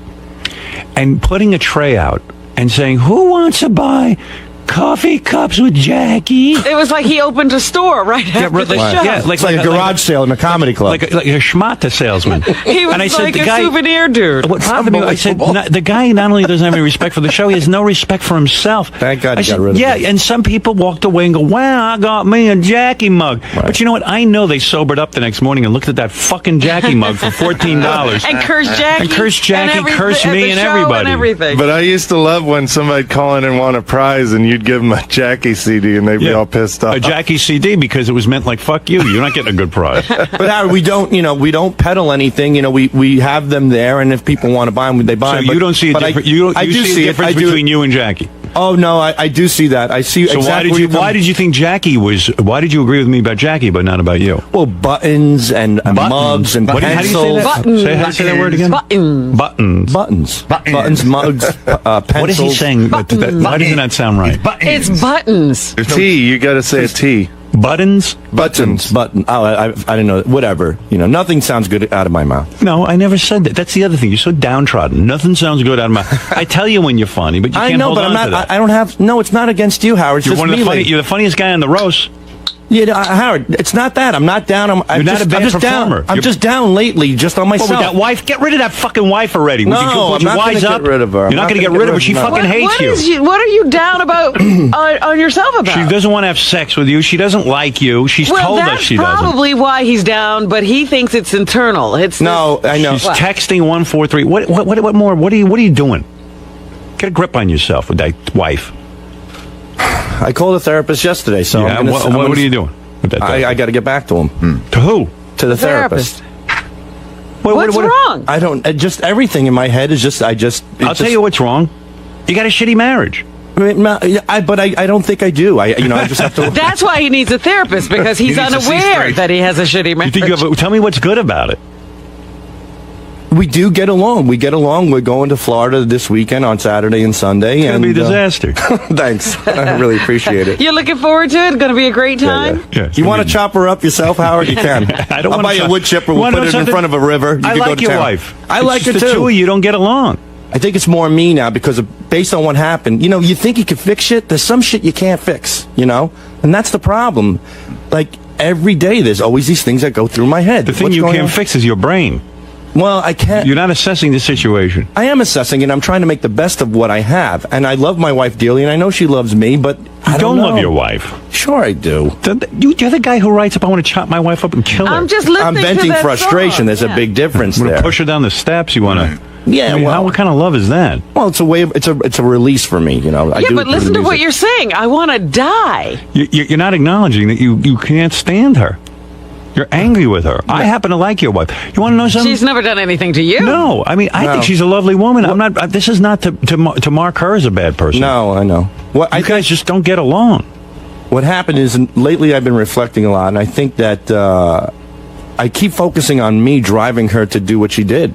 and putting a tray out and saying, who wants to buy coffee cups with Jackie? It was like he opened a store right after the show. Yeah, like a garage sale in a comedy club. Like a schmata salesman. He was like a souvenir dude. What bothered me, I said, the guy not only doesn't have any respect for the show, he has no respect for himself. Thank God I he got rid of yeah, it. and some people walked away and go, wow, I got me a Jackie mug. Right. But you know what? I know they sobered up the next morning and looked at that fucking Jackie mug for $14. And cursed Jackie. And cursed Jackie, cursed me and everybody. And everything. But I used to love when somebody'd call in and want a prize and you'd give them a Jackie CD, and they'd be all pissed off. A Jackie CD because it was meant like fuck you. You're not getting a good prize. But Howard, we don't peddle anything. We have them there, and if people want to buy them, they buy them. So you don't see a difference. You see a difference between you and Jackie. Oh no, I do see that. I see. So exactly why did you think Jackie was? Why did you agree with me about Jackie, but not about you? Well, buttons and mugs and pencils. How do you say that? How do you say that word again? Buttons, mugs, pencils. What is he saying? Why doesn't that sound right? It's buttons. T. You got to say a T. Buttons? Button. Oh, I didn't know. Whatever. Nothing sounds good out of my mouth. No, I never said that. That's the other thing. You're so downtrodden. Nothing sounds good out of my mouth. I tell you when you're funny, but you can't hold on to that. I don't have. No, it's not against you, Howard. It's You're just one of me. you're the funniest guy on the roast. Yeah, Howard, it's not that. I'm not down. You're not a bad performer. I'm just down lately, just on myself. Well, with that wife, get rid of that fucking wife already. No, I'm not going to get rid of her. You're not going to get rid of her. She fucking hates you. What are you down about on yourself about? She doesn't want to have sex with you. She doesn't like you. She's told us she doesn't. That's probably why he's down, but he thinks it's internal. I know. She's texting 143. What more? What are you doing? Get a grip on yourself with that wife. I called a therapist yesterday, so yeah, what are you doing with that? I got to get back to him. To who? To the therapist. What's wrong? I don't. Just everything in my head is just. I'll tell you what's wrong. You got a shitty marriage. But I don't think I do. I just have to. That's why he needs a therapist, because he's unaware that he has a shitty marriage. Tell me what's good about it. We do get along. We're going to Florida this weekend on Saturday and Sunday. It's going to be a disaster. Thanks. I really appreciate it. You're looking forward to it? Going to be a great time? Yeah, you want to chop her up yourself, Howard? You can. I'll buy you a wood chipper. We'll put it in front of a river. I like your wife. I like her too. The two of you don't get along. I think it's more me now because based on what happened. You think you can fix shit. There's some shit you can't fix, and that's the problem. Like, every day there's always these things that go through my head. The thing you can't fix is your brain. Well, I can't. You're not assessing the situation. I am assessing it. I'm trying to make the best of what I have. And I love my wife dearly, and I know she loves me, but I don't know. Love your wife. Sure I do. You're the guy who writes up, I want to chop my wife up and kill her. I'm just listening I'm venting to that frustration. song. There's a big difference You want there. to push her down the steps. You want to... Yeah, what kind of love is that? Well, it's a way. It's a release for me, But listen to what you're saying. I want to die. You're not acknowledging that you can't stand her. You're angry with her. I happen to like your wife. You want to know something? She's never done anything to you. No, I mean, I think she's a lovely woman. I'm not. This is not to mark her as a bad person. No, I know. You guys just don't get along. What happened is lately I've been reflecting a lot, and I think that I keep focusing on me driving her to do what she did.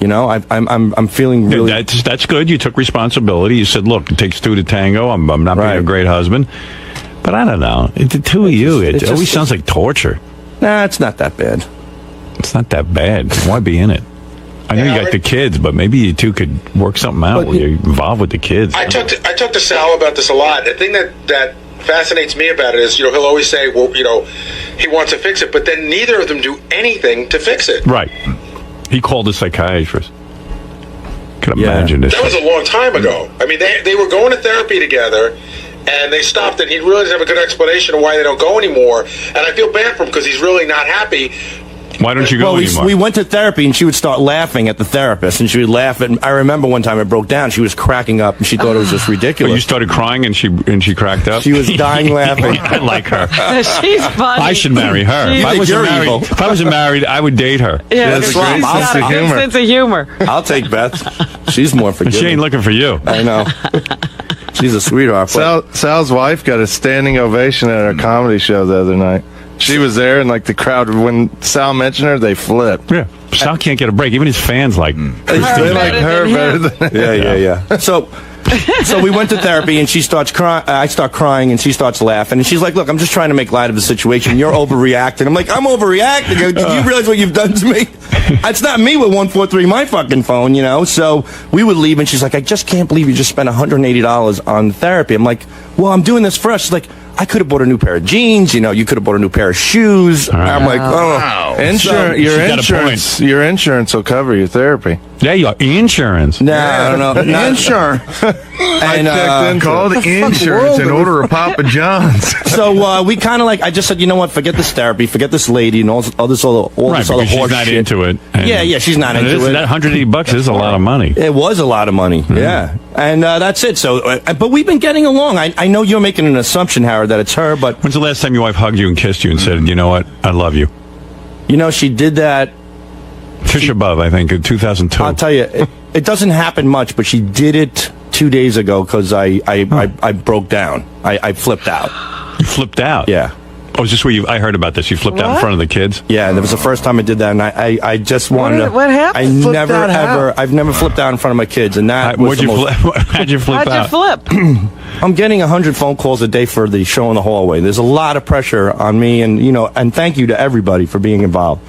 I'm feeling really. That's good. You took responsibility. You said, "Look, it takes two to tango. I'm not being a great husband." But I don't know. The two of you, it always sounds like torture. Nah, it's not that bad. It's not that bad. Why be in it? I know you got the kids, but maybe you two could work something out where you're involved with the kids. I talked to Sal about this a lot. The thing that fascinates me about it is, he'll always say, well, he wants to fix it, but then neither of them do anything to fix it. Right. He called a psychiatrist. Can imagine this. That was a long time ago. I mean, they were going to therapy together, and they stopped, and he really doesn't have a good explanation of why they don't go anymore. And I feel bad for him because he's really not happy. Why don't you go anymore? We went to therapy, and she would start laughing at the therapist, and she would laugh. And I remember one time it broke down. She was cracking up, and she thought it was just ridiculous. But you started crying, and she cracked up? She was dying laughing. I like her. She's funny. I should marry her. If I wasn't married, I would date her. Yeah, that's right. Sense of humor. I'll take Beth. She's more forgiving. She ain't looking for you. I know. She's a sweetheart. Sal's wife got a standing ovation at her comedy show the other night. She was there, and the crowd, when Sal mentioned her, they flipped. Yeah, Sal can't get a break. Even his fans like they like her better than him. Yeah. So we went to therapy, and she starts crying. I start crying, and she starts laughing. And she's like, "Look, I'm just trying to make light of the situation. You're overreacting." I'm like, "I'm overreacting. Did you realize what you've done to me? It's not me with 143 my fucking phone, So we would leave, and she's like, "I just can't believe you just spent $180 on therapy." I'm like, "Well, I'm doing this for us." She's like, "I could have bought a new pair of jeans. You could have bought a new pair of shoes." Right. I'm like, "Oh, your insurance will cover your therapy." Yeah, you are. Insurance. No, I don't know. Insurance. And call the insurance and order a Papa John's. So we kind of like, I just said, you know what? Forget this therapy, forget this lady, and all this other Right, this other because she's horse not shit. into it. And- Yeah, she's not and into it. That $180 is a lot of money. It was a lot of money, yeah. And that's it. So, but we've been getting along. I know you're making an assumption, Howard, that it's her, but When's the last time your wife hugged you and kissed you and said, you know what, I love you? you know, she did that. Fish above, I think, in 2002. I'll tell you, it doesn't happen much, but she did it 2 days ago because I broke down. I flipped out. You flipped out? Yeah. Oh, is this where I heard about this? You flipped out in front of the kids? Yeah, that was the first time I did that, and I just wanted to. What happened? I've never flipped out in front of my kids, and that was How'd you flip How'd out? you flip? I'm getting 100 phone calls a day for the show in the hallway. There's a lot of pressure on me, and and thank you to everybody for being involved.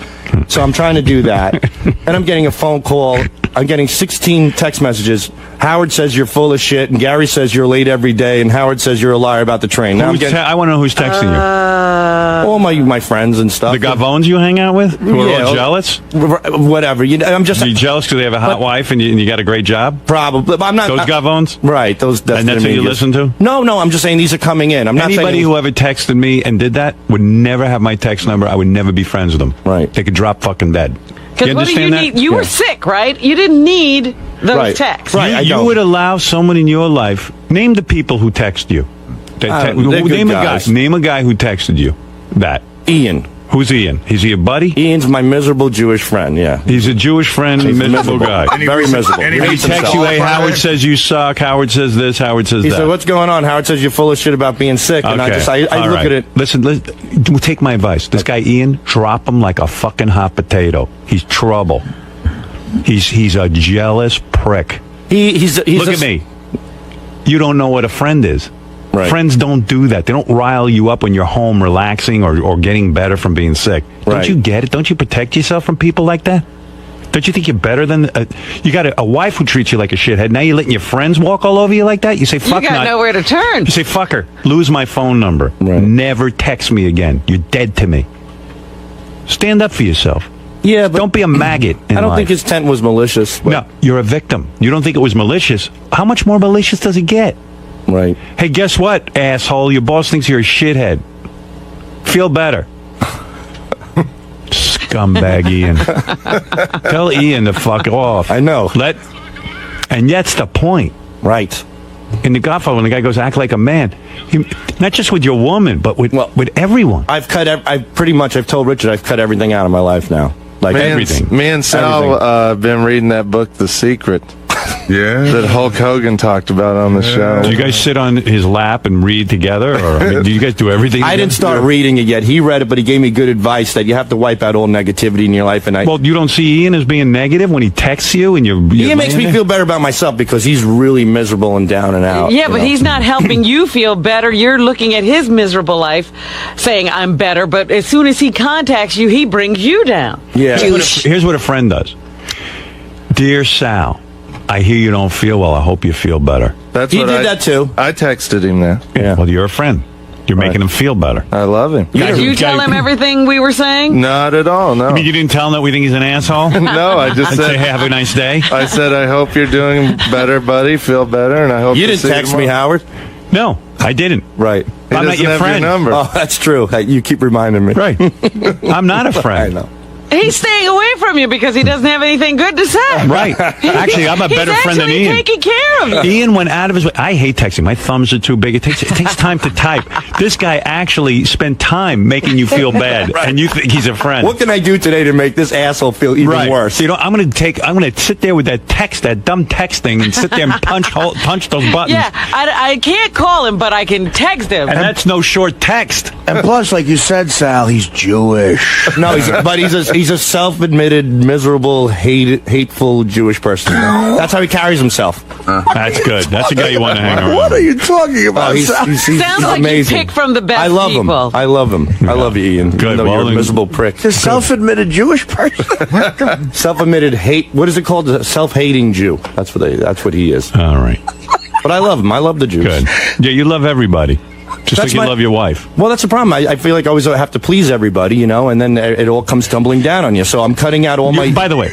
So I'm trying to do that, and I'm getting a phone call. I'm getting 16 text messages. Howard says you're full of shit, and Gary says you're late every day, and Howard says you're a liar about the train. Now I want to know who's texting you. all my friends and stuff. The Gavones you hang out with? Who are all jealous? Whatever. I'm just. Are you jealous because they have a hot wife and you got a great job? Probably. But I'm not. Those Gavones? Right. Those. And that's who you listen to? No. I'm just saying these are coming in. I'm not Anybody saying who ever texted me and did that would never have my text number. I would never be friends with them. Right. They could drop fucking dead. Because what do you need? You were sick, right? You didn't need those texts. Right. You would allow someone in your life. Name the people who text you. They're good Name a guys. guy. Name a guy who texted you. That. Ian. Who's Ian? Is he a buddy? Ian's my miserable Jewish friend. Yeah. He's a Jewish friend, miserable guy. Very miserable. and He hates texts you, hey, Howard says you suck. Howard says this. Howard says He that. said, "What's going on?" Howard says you're full of shit about being sick, and I All look right. at it. Listen, take my advice. This guy Ian, drop him like a fucking hot potato. He's trouble. He's a jealous prick. He's Look at me. You don't know what a friend is. Right. Friends don't do that. They don't rile you up when you're home relaxing or getting better from being sick. Don't Right. you get it? Don't you protect yourself from people like that? Don't you think you're better than... you got a wife who treats you like a shithead. Now you're letting your friends walk all over you like that? You say, fuck You got nowhere to turn. You say, fuck her. Lose my phone number. Right. Never text me again. You're dead to me. Stand up for yourself. Yeah, but Don't be a maggot in I don't life. think his tent was malicious. But, No, you're a victim. You don't think it was malicious. How much more malicious does it get? Right. Hey, guess what, asshole? Your boss thinks you're a shithead. Feel better. Scumbag Ian. Tell Ian to fuck off. I know. And that's the point. Right. In The Godfather, when the guy goes, act like a man, not just with your woman, but with everyone. I've told Richard I've cut everything out of my life now. Like everything. Me and Sal been reading that book, The Secret. Yeah. That Hulk Hogan talked about on the show. Do you guys sit on his lap and read together? Or do you guys do everything I didn't start reading it yet. He read it, but he gave me good advice that you have to wipe out all negativity in your life. And Well, you don't see Ian as being negative when he texts you and you're Ian makes me feel better about myself because he's really miserable and down and out. Yeah, but he's not helping you feel better. You're looking at his miserable life, saying, I'm better, but as soon as he contacts you, he brings you down. Yeah. Here's what a friend does. Dear Sal, I hear you don't feel well. I hope you feel better. That's He what did that too. I texted him that. Yeah. Well, you're a friend. You're making him feel better. I love him. Did you tell him everything we were saying? Not at all, no. I mean, you didn't tell him that we think he's an asshole? No, I just And said, say, hey, have a nice day? I said, I hope you're doing better, buddy. Feel better, and I hope You to didn't see text me, tomorrow. Howard. No, I didn't. Right. He I'm not doesn't your have friend. number. Oh, that's true. Hey, you keep reminding me. Right. I'm not a friend. I know. He's staying away from you because he doesn't have anything good to say. Right. Actually, I'm a better friend than Ian. He's actually taking care of you. Ian went out of his way. I hate texting. My thumbs are too big. It takes time to type. This guy actually spent time making you feel bad, and you think he's a friend. What can I do today to make this asshole feel even worse? So, I'm going to sit there with that dumb text thing, and sit there and punch those buttons. Yeah, I can't call him, but I can text him. And that's no short text. And plus, like you said, Sal, he's Jewish. No, he's a self-admitted, miserable, hateful Jewish person. That's how he carries himself. That's good. That's the guy you want to hang around. What are you talking about? He's Sounds like amazing. you pick from the best I love people. him. I love him. I love you, Ian. Good. Even though Well, you're a then- miserable prick. The self-admitted Jewish person. Self-admitted hate. What is it called? A self-hating Jew. That's what he is. All right. But I love him. I love the Jews. Good. Yeah, you love everybody. Just That's like you love your wife. Well, that's the problem. I feel like I always have to please everybody, and then it all comes tumbling down on you. So I'm cutting out all my... By the way,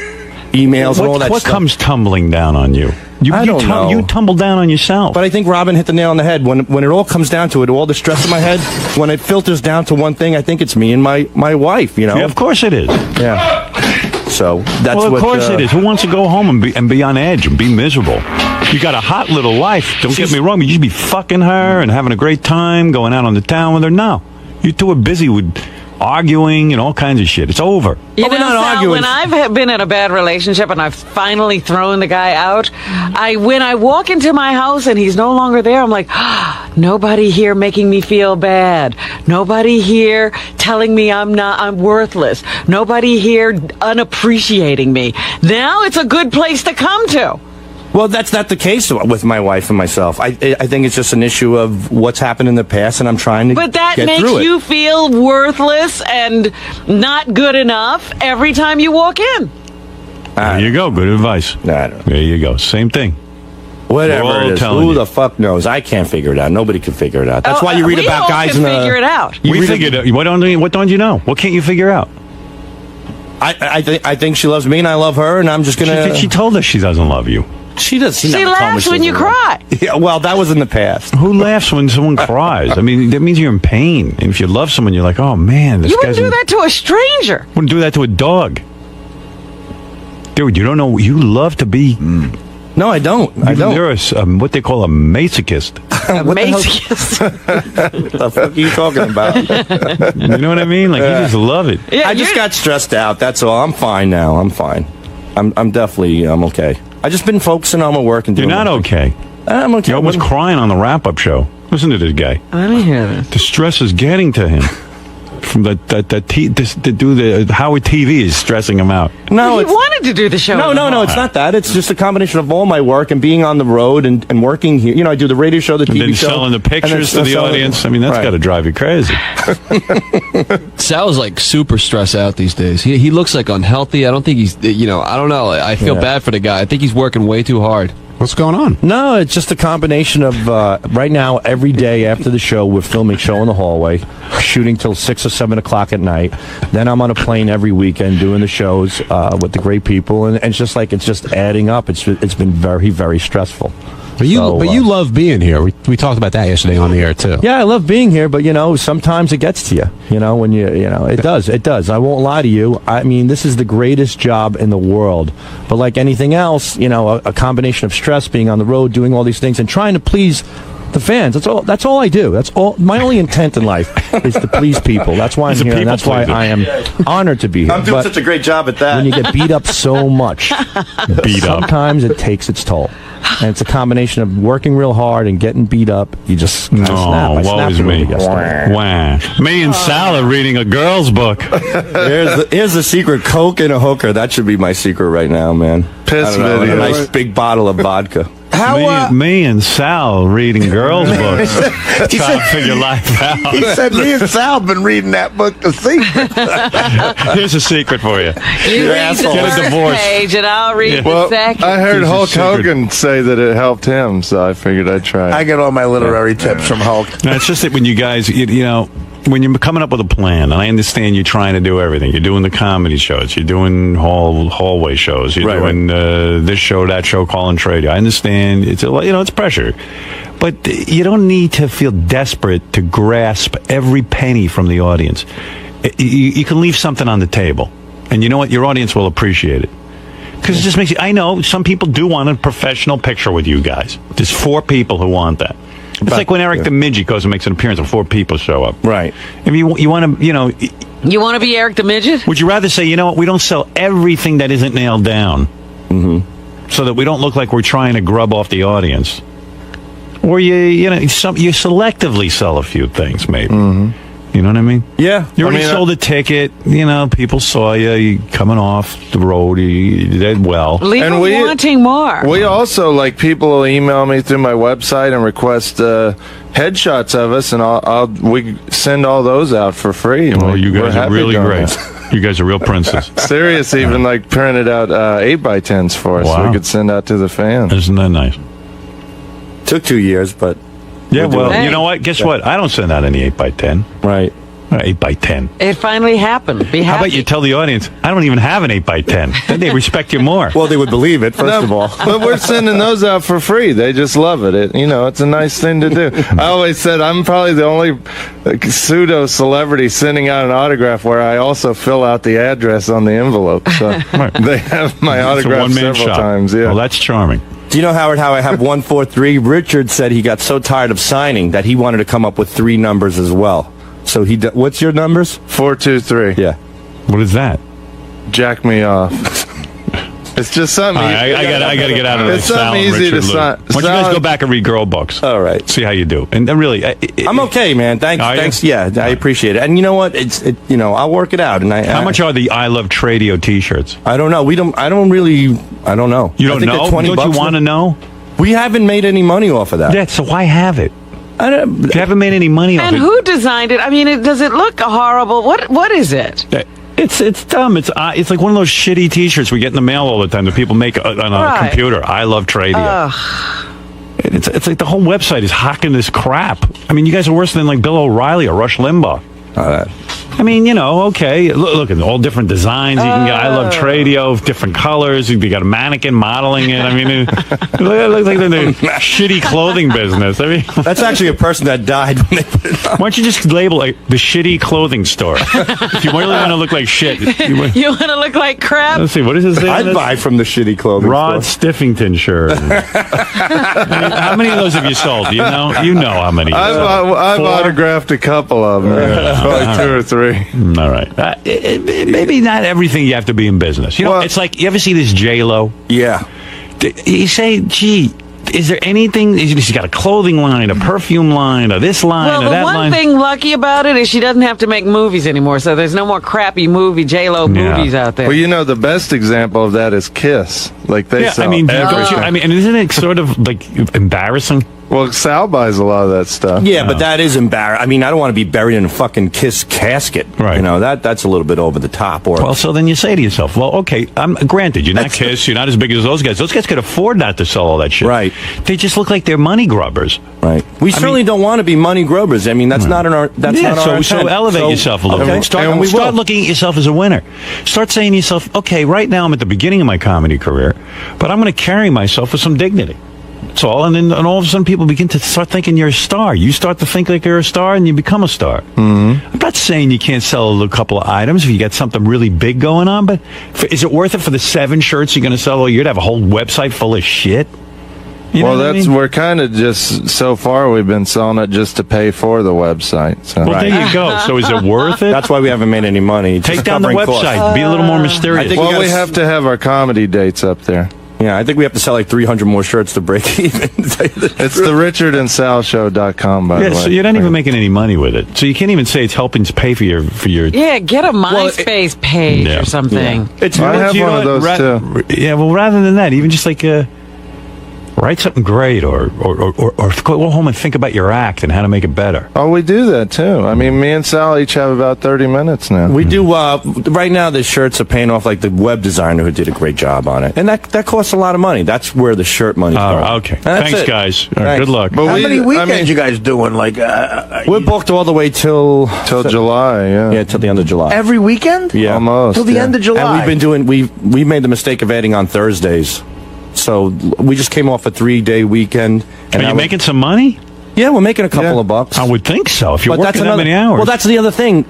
emails and all that What stuff. comes tumbling down on you? I don't know. You tumble down on yourself. But I think Robin hit the nail on the head. When it all comes down to it, all the stress in my head, when it filters down to one thing, I think it's me and my wife, you know? Yeah, of course it is. Yeah. So that's well, of what, course it is. Who wants to go home and be on edge and be miserable? You got a hot little life. Don't get me wrong. You should be fucking her and having a great time, going out on the town with her. No. You two are busy with arguing and all kinds of shit. It's over. You know, Sal, when I've been in a bad relationship and I've finally thrown the guy out, when I walk into my house and he's no longer there, I'm like, nobody here making me feel bad. Nobody here telling me I'm worthless. Nobody here unappreciating me. Now it's a good place to come to. Well, that's not the case with my wife and myself. I think it's just an issue of what's happened in the past, and I'm trying to But that get makes through it. you feel worthless and not good enough every time you walk in. There you go. Good advice. There you go. Same thing. Whatever We're all it is, telling who you. the fuck knows? I can't figure it out. Nobody can figure it out. That's why you read we about all guys can in the. figure it out. We figured it. What don't you know? What can't you figure out? I think she loves me and I love her, and I'm just gonna. She told us she doesn't love you. She does. She never told me laughs she when you doesn't love cry. me. Yeah, well, that was in the past. Who laughs when someone cries? I mean, that means you're in pain. And if you love someone, you're like, oh man, this You guy's. wouldn't do that to a stranger. Wouldn't do that to a dog. Dude, you don't know. You love to be. No, I don't. I don't. You're what they call a masochist. What the fuck are you talking about? You know what I mean? Like, you just love it. Yeah, I just got stressed out. That's all. I'm fine now. I'm fine. I'm definitely. I'm okay. I just been focusing on my work and You're doing. not okay. I'm okay. You're almost crying on the wrap-up show. Listen to this guy. Let me hear this. The stress is getting to him. From to do the Howard TV is stressing him out. No, he wanted to do the show. No, it's not that. It's just a combination of all my work and being on the road and working here. You know, I do the radio show, the TV And then show. selling the pictures to the audience. I mean, that's got to drive you crazy. Sal's like super stressed out these days. He looks like unhealthy. I don't think he's, I don't know. I feel bad for the guy. I think he's working way too hard. What's going on? No, it's just a combination of right now, every day after the show, we're filming Show in the Hallway, shooting till 6 or 7 o'clock at night. Then I'm on a plane every weekend doing the shows with the great people, and it's just adding up. It's been very, very stressful. But you love being here. We talked about that yesterday on the air too. Yeah, I love being here, but sometimes it gets to you. When it does. I won't lie to you. I mean, this is the greatest job in the world. But like anything else, a combination of stress, being on the road, doing all these things, and trying to please the fans. That's all I do. That's all. My only intent in life is to please people. That's why I'm here, and that's why I am honored to be here. I'm doing such a great job at that. When you get beat up so much, sometimes it takes its toll. And it's a combination of working real hard and getting beat up. You just snap. I snapped is me. Wow. Me and Sal are reading a girl's book. Here's the secret: Coke and a hooker. That should be my secret right now, man. Piss video. video. A nice big bottle of vodka. Me and Sal reading girls' books. Trying to figure life out. He said me and Sal have been reading that book, The Secret. Here's a secret for you. You read the Get a first divorce. page, and I'll read the second. I heard Here's a Hulk secret. Hogan say that it helped him, so I figured I'd try it. I get all my literary tips from Hulk. No, it's just that when you guys, when you're coming up with a plan, and I understand you're trying to do everything. You're doing the comedy shows. You're doing hallway shows. You're doing this show, that show, calling trade. I understand. It's it's pressure, but you don't need to feel desperate to grasp every penny from the audience. You can leave something on the table, and you know what? Your audience will appreciate it. Because it just makes you. I know some people do want a professional picture with you guys. There's 4 people who want that. It's like when Eric the Midget goes and makes an appearance and 4 people show up. Right. If you want to, You want to be Eric the Midget? would you rather say, we don't sell everything that isn't nailed down, so that we don't look like we're trying to grub off the audience, or you selectively sell a few things, maybe. You know what I mean? Yeah. You already sold a ticket. People saw you coming off the road. You did well. Leave them wanting more. We also, people will email me through my website and request headshots of us, and we send all those out for free. Oh, you guys are really great. You guys are real princes. Serious, even printed out 8x10s for us, so we could send out to the fans. Isn't that nice? Took 2 years, but yeah. Well, you know what? Guess what? I don't send out any 8x10. Right. 8x10. It finally happened. Be happy. How about you tell the audience, I don't even have an 8x10. Then they respect you more. Well, they would believe it, first of all. But we're sending those out for free. They just love it. It's a nice thing to do. I always said I'm probably the only pseudo celebrity sending out an autograph where I also fill out the address on the envelope. So they have my autograph several times. Yeah. Well, that's charming. Do you know, Howard, how I have 143? Richard said he got so tired of signing that he wanted to come up with 3 numbers as well. So what's your numbers? 423. Yeah. What is that? Jack me off. It's just something. I got to get out of this. It's something easy to sign. Why don't you guys go back and read girl books? All right. See how you do. And really, I'm okay, man. Thanks. Yeah, I appreciate it. And you know what? I'll work it out. And how much are the I Love Tradio T-shirts? I don't know. I don't know. You don't know? Don't you want to know? We haven't made any money off of that. Yeah. So why have it? You haven't made any money off it. And who designed it? I mean, does it look horrible? What is it? It's dumb. It's like one of those shitty T-shirts we get in the mail all the time that people make on a computer. I Love Tradio. It's like the whole website is hawking this crap. I mean, you guys are worse than like Bill O'Reilly or Rush Limbaugh. I mean, okay. Look at all different designs. You can get I Love Tradio, different colors. You got a mannequin modeling it. I mean, it looks like they're in the shitty clothing business. I mean, that's actually a person that died when they put it on. Why don't you just label it the shitty clothing store? If you really want to look like shit. You want to look like crap? Let's see, what is his name? I'd buy from the shitty clothing Rod store. Stiffington shirt. I mean, how many of those have you sold? You know how many. I've autographed a couple of them. Probably 2 or 3. All right. Maybe not everything you have to be in business. It's like, you ever see this J-Lo? Yeah. You say, gee, is there anything? She's got a clothing line, a perfume line, or this line, or that line. Well, the one thing lucky about it is she doesn't have to make movies anymore, so there's no more crappy J-Lo movies out there. Well, the best example of that is Kiss. Like they sell everything. And isn't it sort of like embarrassing? Well, Sal buys a lot of that stuff. Yeah, but that is embarrassing. I mean, I don't want to be buried in a fucking Kiss casket. Right. That's a little bit over the top. Well, so then you say to yourself, well, okay, granted, you're not Kiss, you're not as big as those guys. Those guys could afford not to sell all that shit. Right. They just look like they're money grubbers. Right. We certainly don't want to be money grubbers. I mean, that's not in our. That's not our intent. So elevate yourself a little bit. Start looking at yourself as a winner. Start saying to yourself, okay, right now I'm at the beginning of my comedy career, but I'm going to carry myself with some dignity. That's all. And then all of a sudden people begin to start thinking you're a star. You start to think like you're a star and you become a star. Mm-hmm. I'm not saying you can't sell a couple of items if you got something really big going on, but is it worth it for the 7 shirts you're going to sell all year to have a whole website full of shit? We're kind of just, so far we've been selling it just to pay for the website. So. Well, there you go. So is it worth it? That's why we haven't made any money. Take down the website. Be a little more mysterious. We have to have our comedy dates up there. Yeah, I think we have to sell like 300 more shirts to break even. It's the richardandsalshow.com, by the way. So you're not even making any money with it. So you can't even say it's helping to pay for your. Yeah, get a MySpace page or something. Yeah. I have one of those too. Yeah, well, rather than that, even just like write something great, or go home and think about your act and how to make it better. Oh, we do that too. I mean, me and Sal each have about 30 minutes now. We do. Right now, the shirts are paying off like the web designer who did a great job on it, and that costs a lot of money. That's where the shirt money comes. Okay. Thanks, guys. All right, good luck. But how many weekends you guys doing? Like, we're booked all the way till July. Yeah, till the end of July. Every weekend? Yeah, almost till the end of July. And we've been doing. We made the mistake of adding on Thursdays. So we just came off a 3-day weekend. And are you making some money? Yeah, we're making a couple of bucks. I would think so, if you're working that many hours. Well, that's the other thing.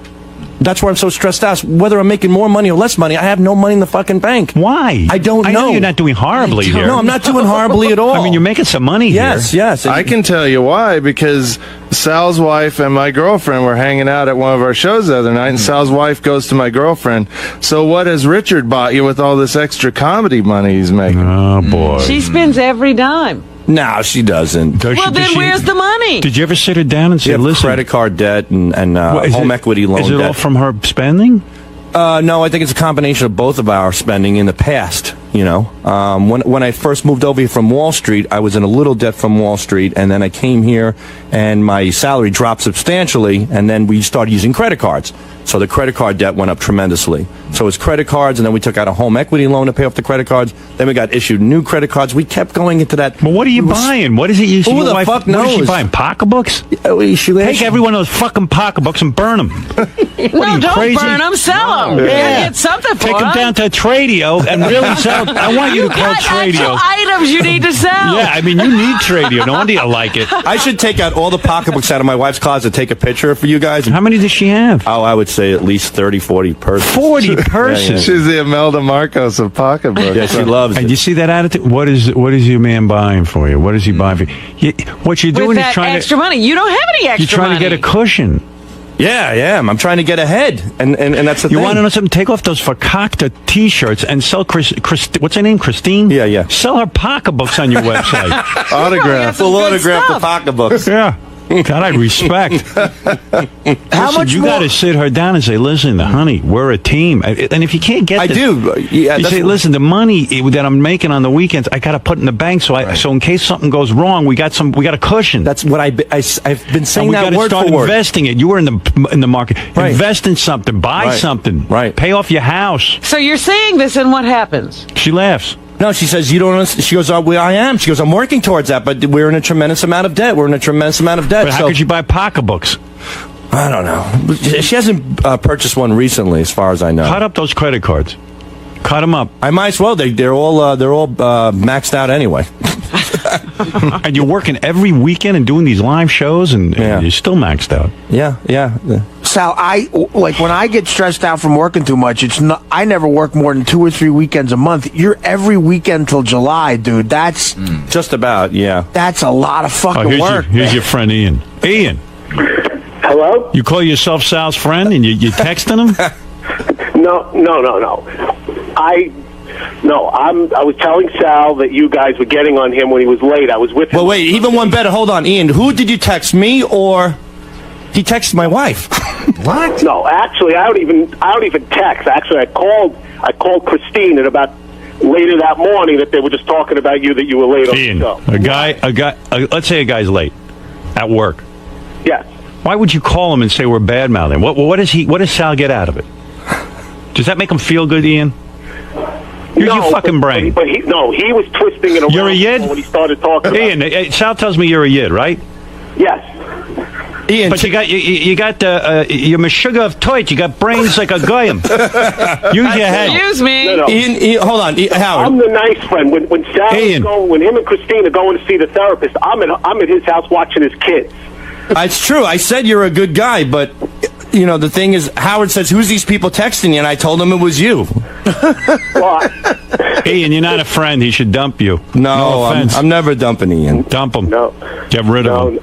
That's why I'm so stressed out. Whether I'm making more money or less money, I have no money in the fucking bank. Why? I don't know. I know you're not doing horribly here. No, I'm not doing horribly at all. I mean, you're making some money here. Yes. I can tell you why, because Sal's wife and my girlfriend were hanging out at one of our shows the other night, and Sal's wife goes to my girlfriend, so what has Richard bought you with all this extra comedy money he's making? Oh, boy. She spends every dime. No, she doesn't. Well, then where's the money? Did you ever sit her down and say, listen? Credit card debt and home equity loan debt. Is it all from her spending? No, I think it's a combination of both of our spending in the past. When I first moved over here from Wall Street, I was in a little debt from Wall Street, and then I came here and my salary dropped substantially, and then we started using credit cards. So the credit card debt went up tremendously. So his credit cards, and then we took out a home equity loan to pay off the credit cards. Then we got issued new credit cards. We kept going into that. But what are you buying? What is it you Who the fuck knows? What is she buying? Pocketbooks? Take every one of those fucking pocketbooks and burn them. What are you, don't crazy? burn them. Sell them. Yeah. You gotta get something for Take them down to Tradio and really sell. I want you to call Tradio. Actual items you need to sell. Yeah, I mean, you need Tradio. No wonder you like it. I should take out all the pocketbooks out of my wife's closet, take a picture for you guys. How many does she have? Oh, I would say at least 30, 40 purses. 40 purses? She's the Imelda Marcos of pocketbooks. Yeah, she loves it. And you see that attitude? What is your man buying for you? What is he buying for you? What you're doing With is that trying extra money. You don't have any extra You're trying money. to get a cushion. Yeah, I am. I'm trying to get ahead, and that's the thing. You want to know something? Take off those fakakta T-shirts and sell what's her name? Christine? Yeah. Sell her pocketbooks on your website. Autograph. Full autograph the pocketbooks. Yeah. God, I respect. How much you more? got to sit her down and say, listen, honey, we're a team. And if you can't get I this, do. Yeah, you say, listen, the money that I'm making on the weekends, I got to put in the bank. So in case something goes wrong, we got a cushion. That's what I've been saying. And we that got to word start for word. investing it. You were in the market. Right. Invest in something. Buy Right. something. Right. Pay off your house. So you're saying this, and what happens? She laughs. No, she says, you don't understand. She goes, I am. She goes, I'm working towards that, but we're in a tremendous amount of debt. But how could you buy pocketbooks? I don't know. She hasn't purchased one recently, as far as I know. Cut up those credit cards. Cut them up. I might as well. They're all maxed out anyway. And you're working every weekend and doing these live shows, and you're still maxed out. Yeah. Sal, when I get stressed out from working too much, I never work more than 2 or 3 weekends a month. You're every weekend till July, dude. That's just about, yeah. That's a lot of fucking work. Here's your friend Ian. Ian. Hello? You call yourself Sal's friend and you texting him? No. I was telling Sal that you guys were getting on him when he was late. I was with him. Well, wait, even one better. Hold on, Ian. Who did you text, me or he texted my wife? What? No, actually, I don't even text. Actually, I called Christine at about later that morning that they were just talking about you, that you were late on Ian, the show. let's say a guy's late at work. Yes. Why would you call him and say we're bad-mouthing? What does Sal get out of it? Does that make him feel good, Ian? Use your fucking brain. But he was twisting it around. You're a yid? When he started talking Ian, Sal tells me you're a yid, right? Yes. Ian, but you got you're Meshuggah of toit. You got brains like a goyim. Use your head. Excuse me. No. Ian, hold on, Howard. I'm the nice friend. When Sal is going, when him and Christine are going to see the therapist, I'm at his house watching his kids. It's true. I said you're a good guy, but the thing is, Howard says, "Who's these people texting you?" And I told him it was you. Ian, you're not a friend. He should dump you. No offense. I'm never dumping Ian. Dump him. No. Get rid of him.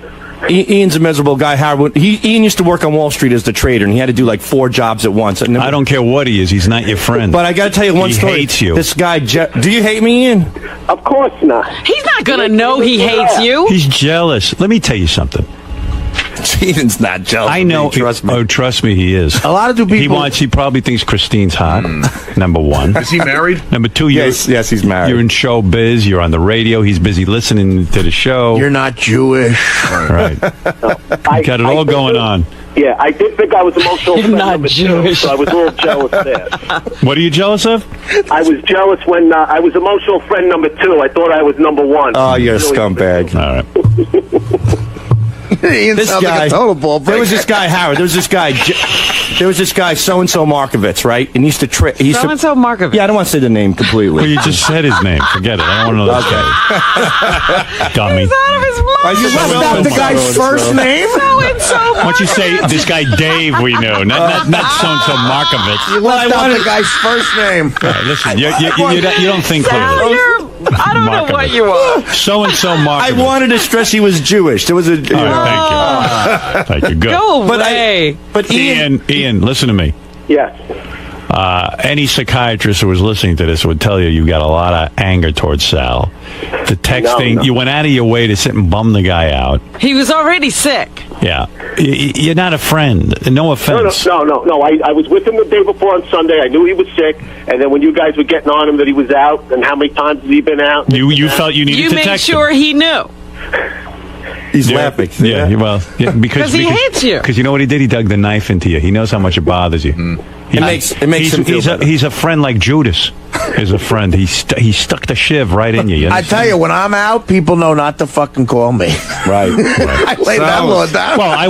Ian's a miserable guy, Howard. Ian used to work on Wall Street as the trader, and he had to do like 4 jobs at once. I don't care what he is. He's not your friend. But I got to tell you one story. He hates you. This guy, do you hate me, Ian? Of course not. He's not going to know he hates you. He's jealous. Let me tell you something. Ian's not jealous. I know. Trust me. Oh, trust me, he is. A lot of people. He probably thinks Christine's hot. Number one. Is he married? Number two, yes, he's married. You're in show biz. You're on the radio. He's busy listening to the show. You're not Jewish. Right. You got it all going on. Yeah, I did think I was emotional. You're not Jewish. So I was a little jealous there. What are you jealous of? I was jealous when I was emotional friend number 2. I thought I was number 1. Oh, you're a scumbag. All right. This guy, there was this guy Howard. There was this guy so-and-so Markovitz, right? And he used to So-and-so Markovitz. Yeah, I don't want to say the name completely. Well, you just said his name. Forget it. I don't want to know this guy. Dummy. He's out of his mind. That's not the guy's first name? So-and-so Why don't you say this guy Dave we know, not so-and-so Markovitz. You left out the guy's first name. Right, listen, you don't think clearly. I don't know what you are. So-and-so Markovitz. I wanted to stress he was Jewish. There was a... Thank you. Good. Go away. But Ian, listen to me. Yes. Any psychiatrist who was listening to this would tell you got a lot of anger towards Sal. The texting, No. you went out of your way to sit and bum the guy out. He was already sick. Yeah. You're not a friend. No offense. No. I was with him the day before on Sunday. I knew he was sick. And then when you guys were getting on him that he was out, and how many times has he been out? You felt you needed to made text sure him. he knew. He's laughing. Yeah, because he hates you. Because you know what he did? He dug the knife into you. He knows how much it bothers you. It makes him feel better. He's a friend like Judas is a friend. He stuck the shiv right in you. I tell you, when I'm out, people know not to fucking call me. Right. I lay that law down. Well, I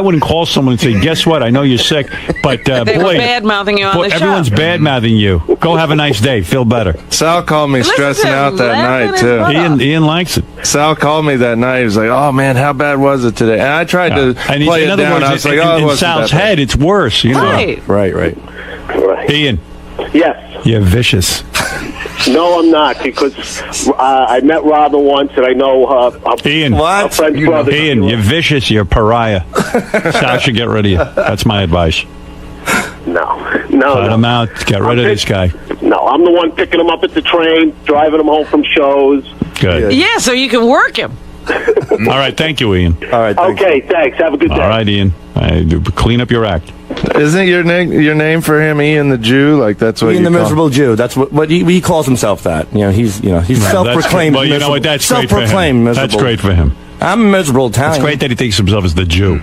wouldn't call someone and say, "Guess what? I know you're sick, but They were bad-mouthing you on the show. everyone's bad-mouthing you. Go have a nice day. Feel better." Sal called me Listen stressing to him out that laughing night, his too. butt off. Ian likes it. Sal called me that night. He was like, "Oh man, how bad was it today?" And I tried to And play in it other down. words, I was like, in, "Oh, it in wasn't Sal's that bad." head, it's worse. You know, Right. Right. Right. Ian, Yes. you're vicious. No, I'm not, because I met Robin once, and I know her. Ian, A friend's brother. Ian, you're vicious. You're a pariah. Sal should get rid of you. That's my advice. No. Cut him out. Get rid of this guy. No, I'm the one picking him up at the train, driving him home from shows. Good. Yeah, so you can work him. All right. Thank you, Ian. All right. Thanks. Okay, thanks. Have a good day. All right, Ian. Clean up your act. Isn't your name for him Ian the Jew? Like that's what Ian you the call miserable Jew. That's what he calls himself. That he's self-proclaimed. Well, you know what? That's great for him. self-proclaimed miserable. That's great for him. I'm a miserable Italian. It's great that he thinks himself as the Jew.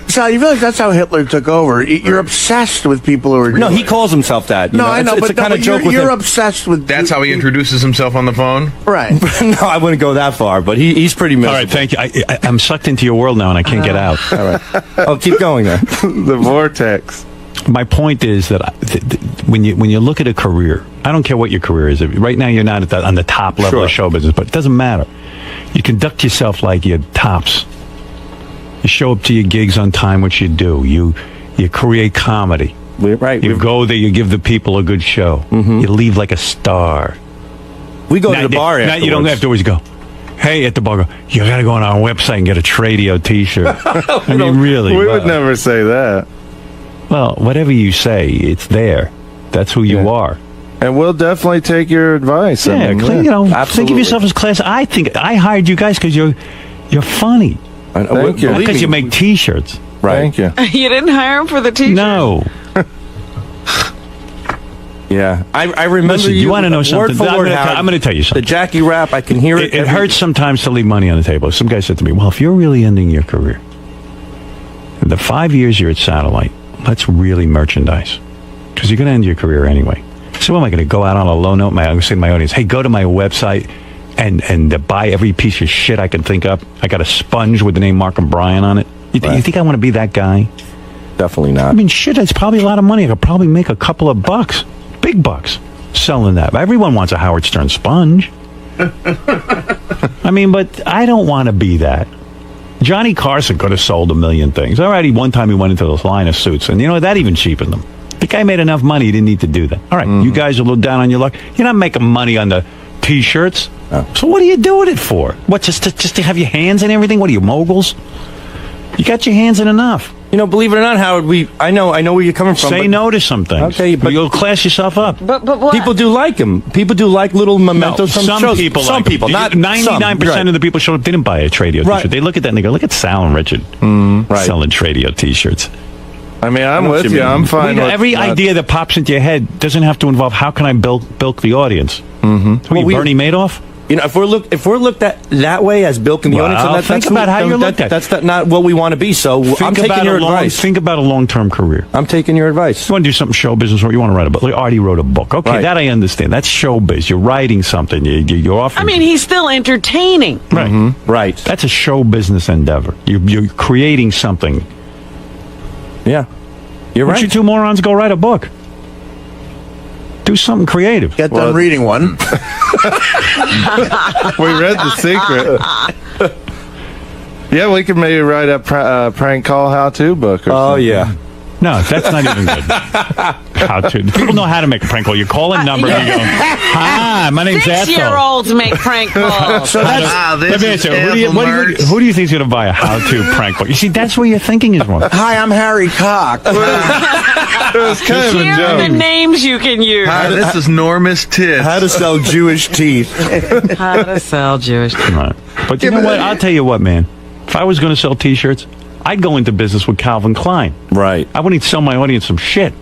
Sal, you realize that's how Hitler took over. You're obsessed with people who are No, he calls himself that. No, I know, it's but a kind of joke with you're him. obsessed with. That's how he introduces himself on the phone? Right. No, I wouldn't go that far, but he's pretty miserable. All right, thank you. I'm sucked into your world now, and I can't get out. All right. Oh, keep going there. the vortex. My point is that when you look at a career, I don't care what your career is. Right now, you're not on the top level of show business, but it doesn't matter. You conduct yourself like you're tops. You show up to your gigs on time, which you do. You create comedy. You go there, you give the people a good show. You leave like a star. We go to the bar Now afterwards. you don't have to always go, hey, at the bar, you got to go on our website and get a Tradio t-shirt. I mean, really. We would never say that. Well, whatever you say, it's there. That's who you are. And we'll definitely take your advice. Yeah, think of yourself as class. I think I hired you guys because you're funny. Thank you. Because you make T-shirts. Right. Thank you. You didn't hire him for the T-shirt? No. Yeah, I remember. Listen, you want to know something? Word for word, I'm going to tell you something. The Jackie rap, I can hear it. It hurts sometimes to leave money on the table. Some guy said to me, well, if you're really ending your career, the 5 years you're at Satellite, let's really merchandise. Because you're going to end your career anyway. So am I going to go out on a low note? I'm going to say to my audience, hey, go to my website and buy every piece of shit I can think up. I got a sponge with the name Mark and Brian on it. You think I want to be that guy? Definitely not. I mean, shit, it's probably a lot of money. I could probably make a couple of bucks. Big bucks selling that. Everyone wants a Howard Stern sponge. I mean, but I don't want to be that. Johnny Carson could have sold a million things. All right, one time he went into this line of suits, and you know, that even cheapened them. The guy made enough money, he didn't need to do that. All right, you guys are a little down on your luck. You're not making money on the T-shirts. So what are you doing it for? What, just to have your hands in everything? What are you, moguls? You got your hands in enough. You know, believe it or not, Howard, I know where you're coming from. Say no to some things. Okay, but you'll class yourself up. But what? People do like him. People do like little mementos from some shows. people. Some like people, it. not 99% of the people showed up didn't buy a Tradio Right. T-shirt. They look at that and they go, "Look at Sal and Richard selling Tradio T-shirts." I mean, I'm with you. I'm fine. with Every idea that pops into your head doesn't have to involve how can I bilk the audience. Who are you, Bernie Madoff? You know, if we're looked at that way as bilking the audience, Well, think about how you're looked at. That's not what we want to be. So I'm taking your advice. Think about a long-term career. I'm taking your advice. You want to do something show business, or you want to write a book? Like Artie wrote a book. Okay, that I understand. That's showbiz. You're writing something. You're offering. I mean, he's still entertaining. Right. Right. That's a show business endeavor. You're creating something. Yeah. You're Why right. don't you two morons go write a book? Do something creative. Get done reading one. We read The Secret. Yeah, we could maybe write a prank call how-to book. Or something. Yeah. No, that's not even good. How to? People know how to make a prank call. You call a number and you go, "Hi, my name's Ethel." 6-year-olds make prank calls. So that's Let me ask you, who do you think is going to buy a how-to prank call? You see, that's where your thinking is wrong. hi, I'm Harry Cock. It was kind of a Here are the joke. names you can use. Hi, this is Normus Tits. How to sell Jewish teeth. How to sell Jewish. Right. But you know what? I'll tell you what, man. If I was going to sell T-shirts, I'd go into business with Calvin Klein. Right. I wouldn't sell my audience some shit.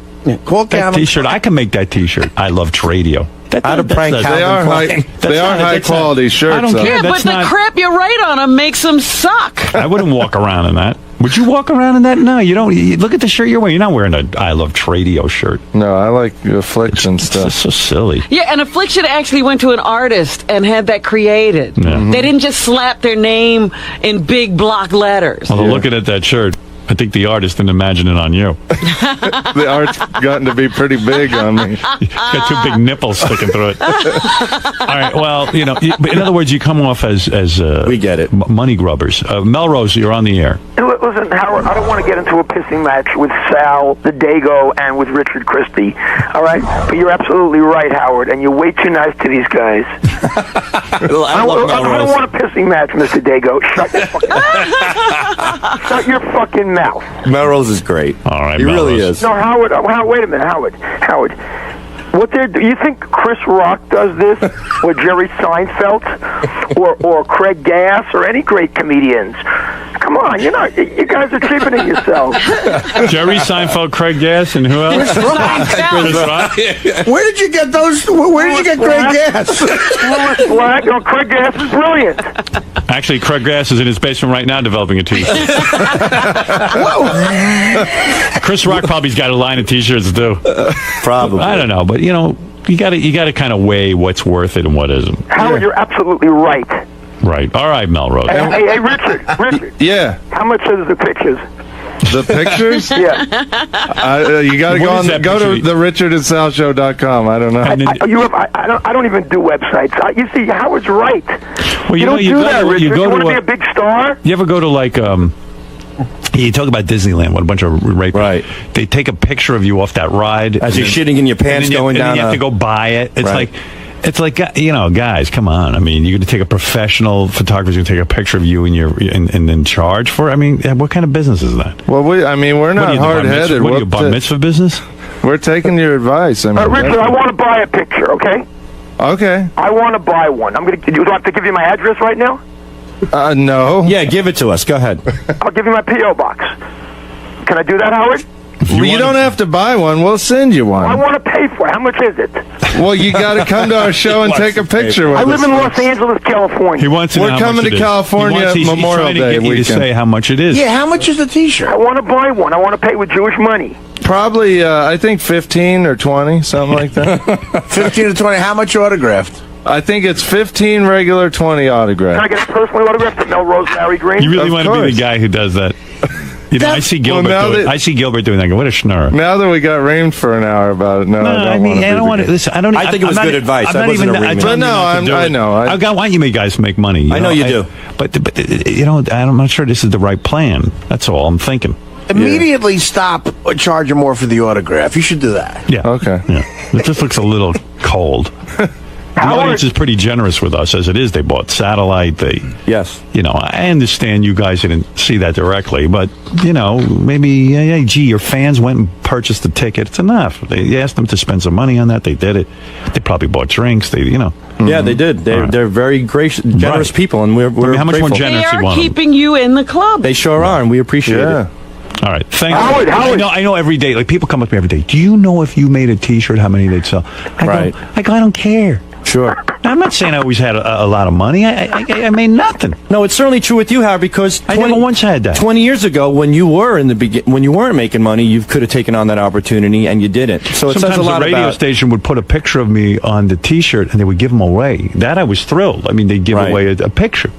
Call That Calvin. T-shirt, I can make that T-shirt. I love Tradio. How to prank Calvin Klein. They are high quality shirts. I don't care. Yeah, but the crap you write on them makes them suck. I wouldn't walk around in that. Would you walk around in that? No, you don't. Look at the shirt you're wearing. You're not wearing a I Love Tradio shirt. No, I like Affliction stuff. It's so silly. Yeah, and Affliction actually went to an artist and had that created. Yeah. They didn't just slap their name in big block letters. Well, looking at that shirt, I think the artist didn't imagine it on you. The art's gotten to be pretty big on me. You got two big nipples sticking through it. All right. Well, but in other words, you come off as we get it, money grubbers. Melrose, you're on the air. Listen, Howard, I don't want to get into a pissing match with Sal, the Dago, and with Richard Christie. All right, but you're absolutely right, Howard, and you're way too nice to these guys. I don't want a pissing match, Mr. Dago. Shut your fucking mouth. Melrose is great. All right, he really is. No, Howard. Wait a minute, Howard. What do you think Chris Rock does this, or Jerry Seinfeld, or Craig Gass, or any great comedians? Come on, you guys are cheapening yourselves. Jerry Seinfeld, Craig Gass, and who else? Chris Rock. Where did you get those? Where did you get Craig Gass? Craig Gass is brilliant. Actually, Craig Gass is in his basement right now developing a T-shirt. Chris Rock probably's got a line of T-shirts too. Probably. I don't know, but you got to kind of weigh what's worth it and what isn't. Howard, you're absolutely right. Right. All right, Melrose. Hey, Richard. Yeah. How much are the pictures? The pictures? Yeah. You got to go to the richardandsalshow.com. I don't know. I don't even do websites. You see, Howard's right. Well, you don't do that, Richard. You want to be a big star? You ever go to you talk about Disneyland, what a bunch of rape. Right. They take a picture of you off that ride. As you're shitting in your pants going down. And you have to go buy it. It's like guys, come on. I mean, you're going to take a professional photographer's going to take a picture of you and then charge for it? I mean, what kind of business is that? Well, we're not hard-headed. What are you, bar mitzvah business? We're taking your advice. I mean, Richard, I want to buy a picture, okay? Okay. I want to buy one. Do I have to give you my address right now? No. Yeah, give it to us. Go ahead. I'll give you my P.O. box. Can I do that, Howard? You don't have to buy one. We'll send you one. I want to pay for it. How much is it? Well, you got to come to our show and take a picture with us. I live in Los Angeles, California. He wants to know We're coming to California Memorial Day weekend. weekend. To say how much it is. Yeah, how much is the T-shirt? I want to buy one. I want to pay with Jewish money. Probably, I think 15 or 20, something like that. 15 to 20. How much autographed? I think it's 15 regular, 20 autographed. Can I get a personal autograph from Melrose Larry Green? You really want to be the guy who does that? I see Gilbert doing. I see Gilbert doing that. What a schnurr! Now that we got reamed for an hour about it, I don't want to. Listen, I think it was good advice. I know. I want you guys to make money. I know you do, but I'm not sure this is the right plan. That's all I'm thinking. Immediately stop charging more for the autograph. You should do that. Yeah. Okay. Yeah. It just looks a little cold. The audience is pretty generous with us as it is. They bought satellite. Yes. I understand you guys didn't see that directly, but maybe your fans went and purchased the ticket. It's enough. They asked them to spend some money on that. They did it. They probably bought drinks. Yeah, they did. They're very gracious, generous people, and we're how much grateful. more generous They you are want keeping you in the club. They sure are, and we appreciate it. All right, thank you. Howard. I know every day. Like people come up to me every day. Do you know if you made a T-shirt, how many they'd sell? I don't care. Sure. I'm not saying I always had a lot of money. I made nothing. No, it's certainly true with you, Howard, because I never once had that. 20 years ago, when you were when you weren't making money, you could have taken on that opportunity, and you didn't. So it sometimes says a lot the radio station would put a picture of me on the T-shirt, and they would give them away. That I was thrilled. I mean, they'd give away a picture.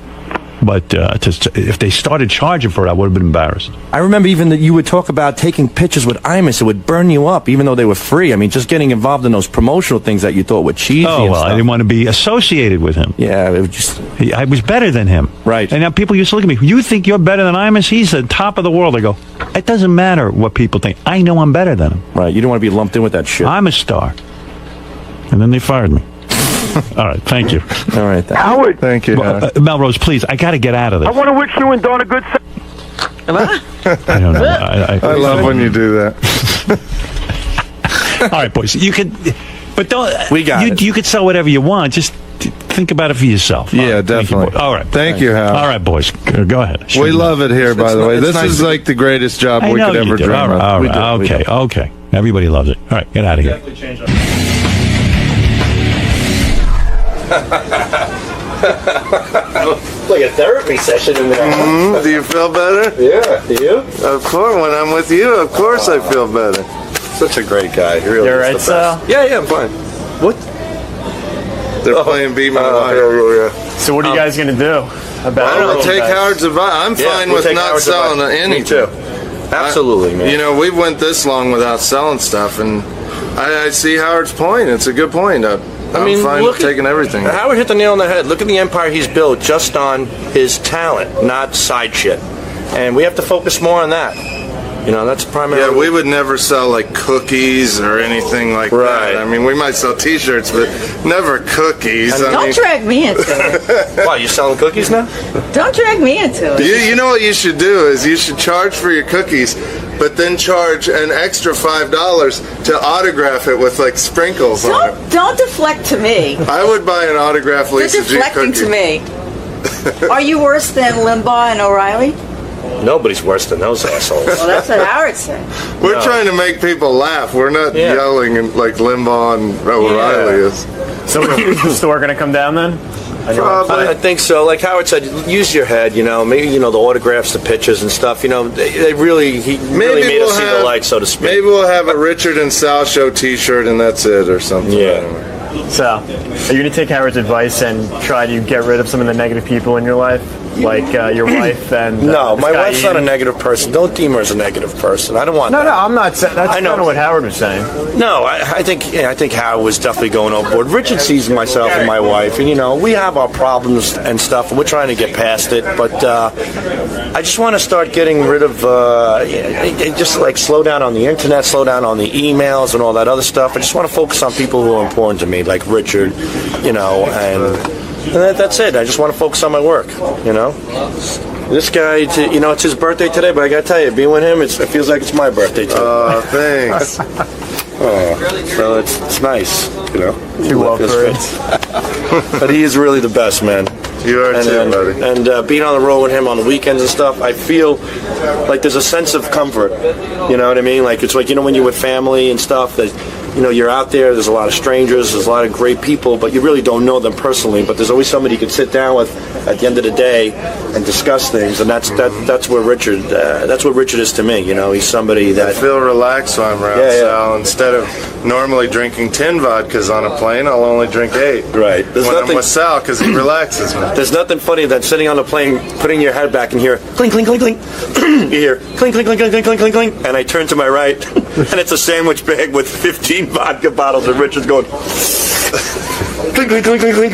But if they started charging for it, I would have been embarrassed. I remember even that you would talk about taking pictures with Imus. It would burn you up, even though they were free. I mean, just getting involved in those promotional things that you thought were cheesy. Oh, well, I didn't want to be associated with him. Yeah, it was I was better than him. Right. And now people used to look at me. You think you're better than Imus? He's the top of the world. I go, it doesn't matter what people think. I know I'm better than him. Right. You don't want to be lumped in with that shit. I'm a star. And then they fired me. All right, thank you. All right, Howard. Thank you. Melrose, please, I got to get out of this. I want to wish you and Dawn a good. I don't know. I love when you do that. All right, boys, you could, but don't. We got it. You could sell whatever you want. Just think about it for yourself. Yeah, definitely. All right. Thank you, Hal. All right, boys, go ahead. We love it here, by the way. This is like the greatest job we could ever dream of. All right. Okay. Everybody loves it. All right, get out of here. Like a therapy session in there. Do you feel better? Yeah. Do you? Of course. When I'm with you, of course I feel better. Such a great guy. He really You all is right, the Sal? best. Yeah, I'm fine. What? They're playing Beat My Wife. So what are you guys going to do about I don't know. Take guys? Howard's advice. I'm fine we'll with take not Howard's selling advice. Me anything. too. Absolutely, man. You know, we went this long without selling stuff, and I see Howard's point. It's a good point. I'm fine with taking everything. Howard hit the nail on the head. Look at the empire he's built just on his talent, not side shit. And we have to focus more on that. You know, that's primary. Yeah, we would never sell like cookies or anything like that. I mean, we might sell T-shirts, but never cookies. Don't drag me into it. Why, you selling cookies now? Don't drag me into it. You know what you should do is you should charge for your cookies, but then charge an extra $5 to autograph it with like sprinkles on it. Don't deflect to me. I would buy an autographed You're Lisa G deflecting cookie. to me. Are you worse than Limbaugh and O'Reilly? Nobody's worse than those assholes. Well, that's what Howard said. We're trying to make people laugh. We're not yelling and like Limbaugh and O'Reilly is. So is the store going to come down then? Probably. I think so. Like Howard said, use your head. You know, maybe the autographs, the pictures, and stuff. You know, he really made us see the light, so to speak. Maybe we'll have a Richard and Sal show T-shirt, and that's it, or something. Yeah. So, are you going to take Howard's advice and try to get rid of some of the negative people in your life? Like your wife and... no, this my guy wife's not a negative person. Don't deem her as a negative person. I don't want that. No, I'm not saying... That's kind of what Howard was saying. No, I think Howard was definitely going overboard. Richard sees myself and my wife, and we have our problems and stuff, and we're trying to get past it. But I just want to start getting rid of, just like slow down on the internet, slow down on the emails and all that other stuff. I just want to focus on people who are important to me, like Richard, and that's it. I just want to focus on my work, This guy, it's his birthday today, but I got to tell you, being with him, it feels like it's my birthday too. Oh, thanks. So it's nice, Too well for it. But he is really the best, man. You are too, buddy. And being on the road with him on the weekends and stuff, I feel like there's a sense of comfort. You know what I mean? Like it's like when you're with family and stuff that you're out there. There's a lot of strangers. There's a lot of great people, but you really don't know them personally. But there's always somebody you can sit down with at the end of the day and discuss things. And that's where Richard. That's what Richard is to me. He's somebody that I feel relaxed when I'm around Sal. Instead of normally drinking 10 vodkas on a plane, I'll only drink 8. Right. I'm with Sal because he relaxes me. There's nothing funny than sitting on the plane, putting your head back and hear clink, clink, clink, clink. You hear clink, clink, clink, clink, clink, clink, clink. And I turn to my right, and it's a sandwich bag with 15 vodka bottles, and Richard's going clink, clink, clink, clink, clink.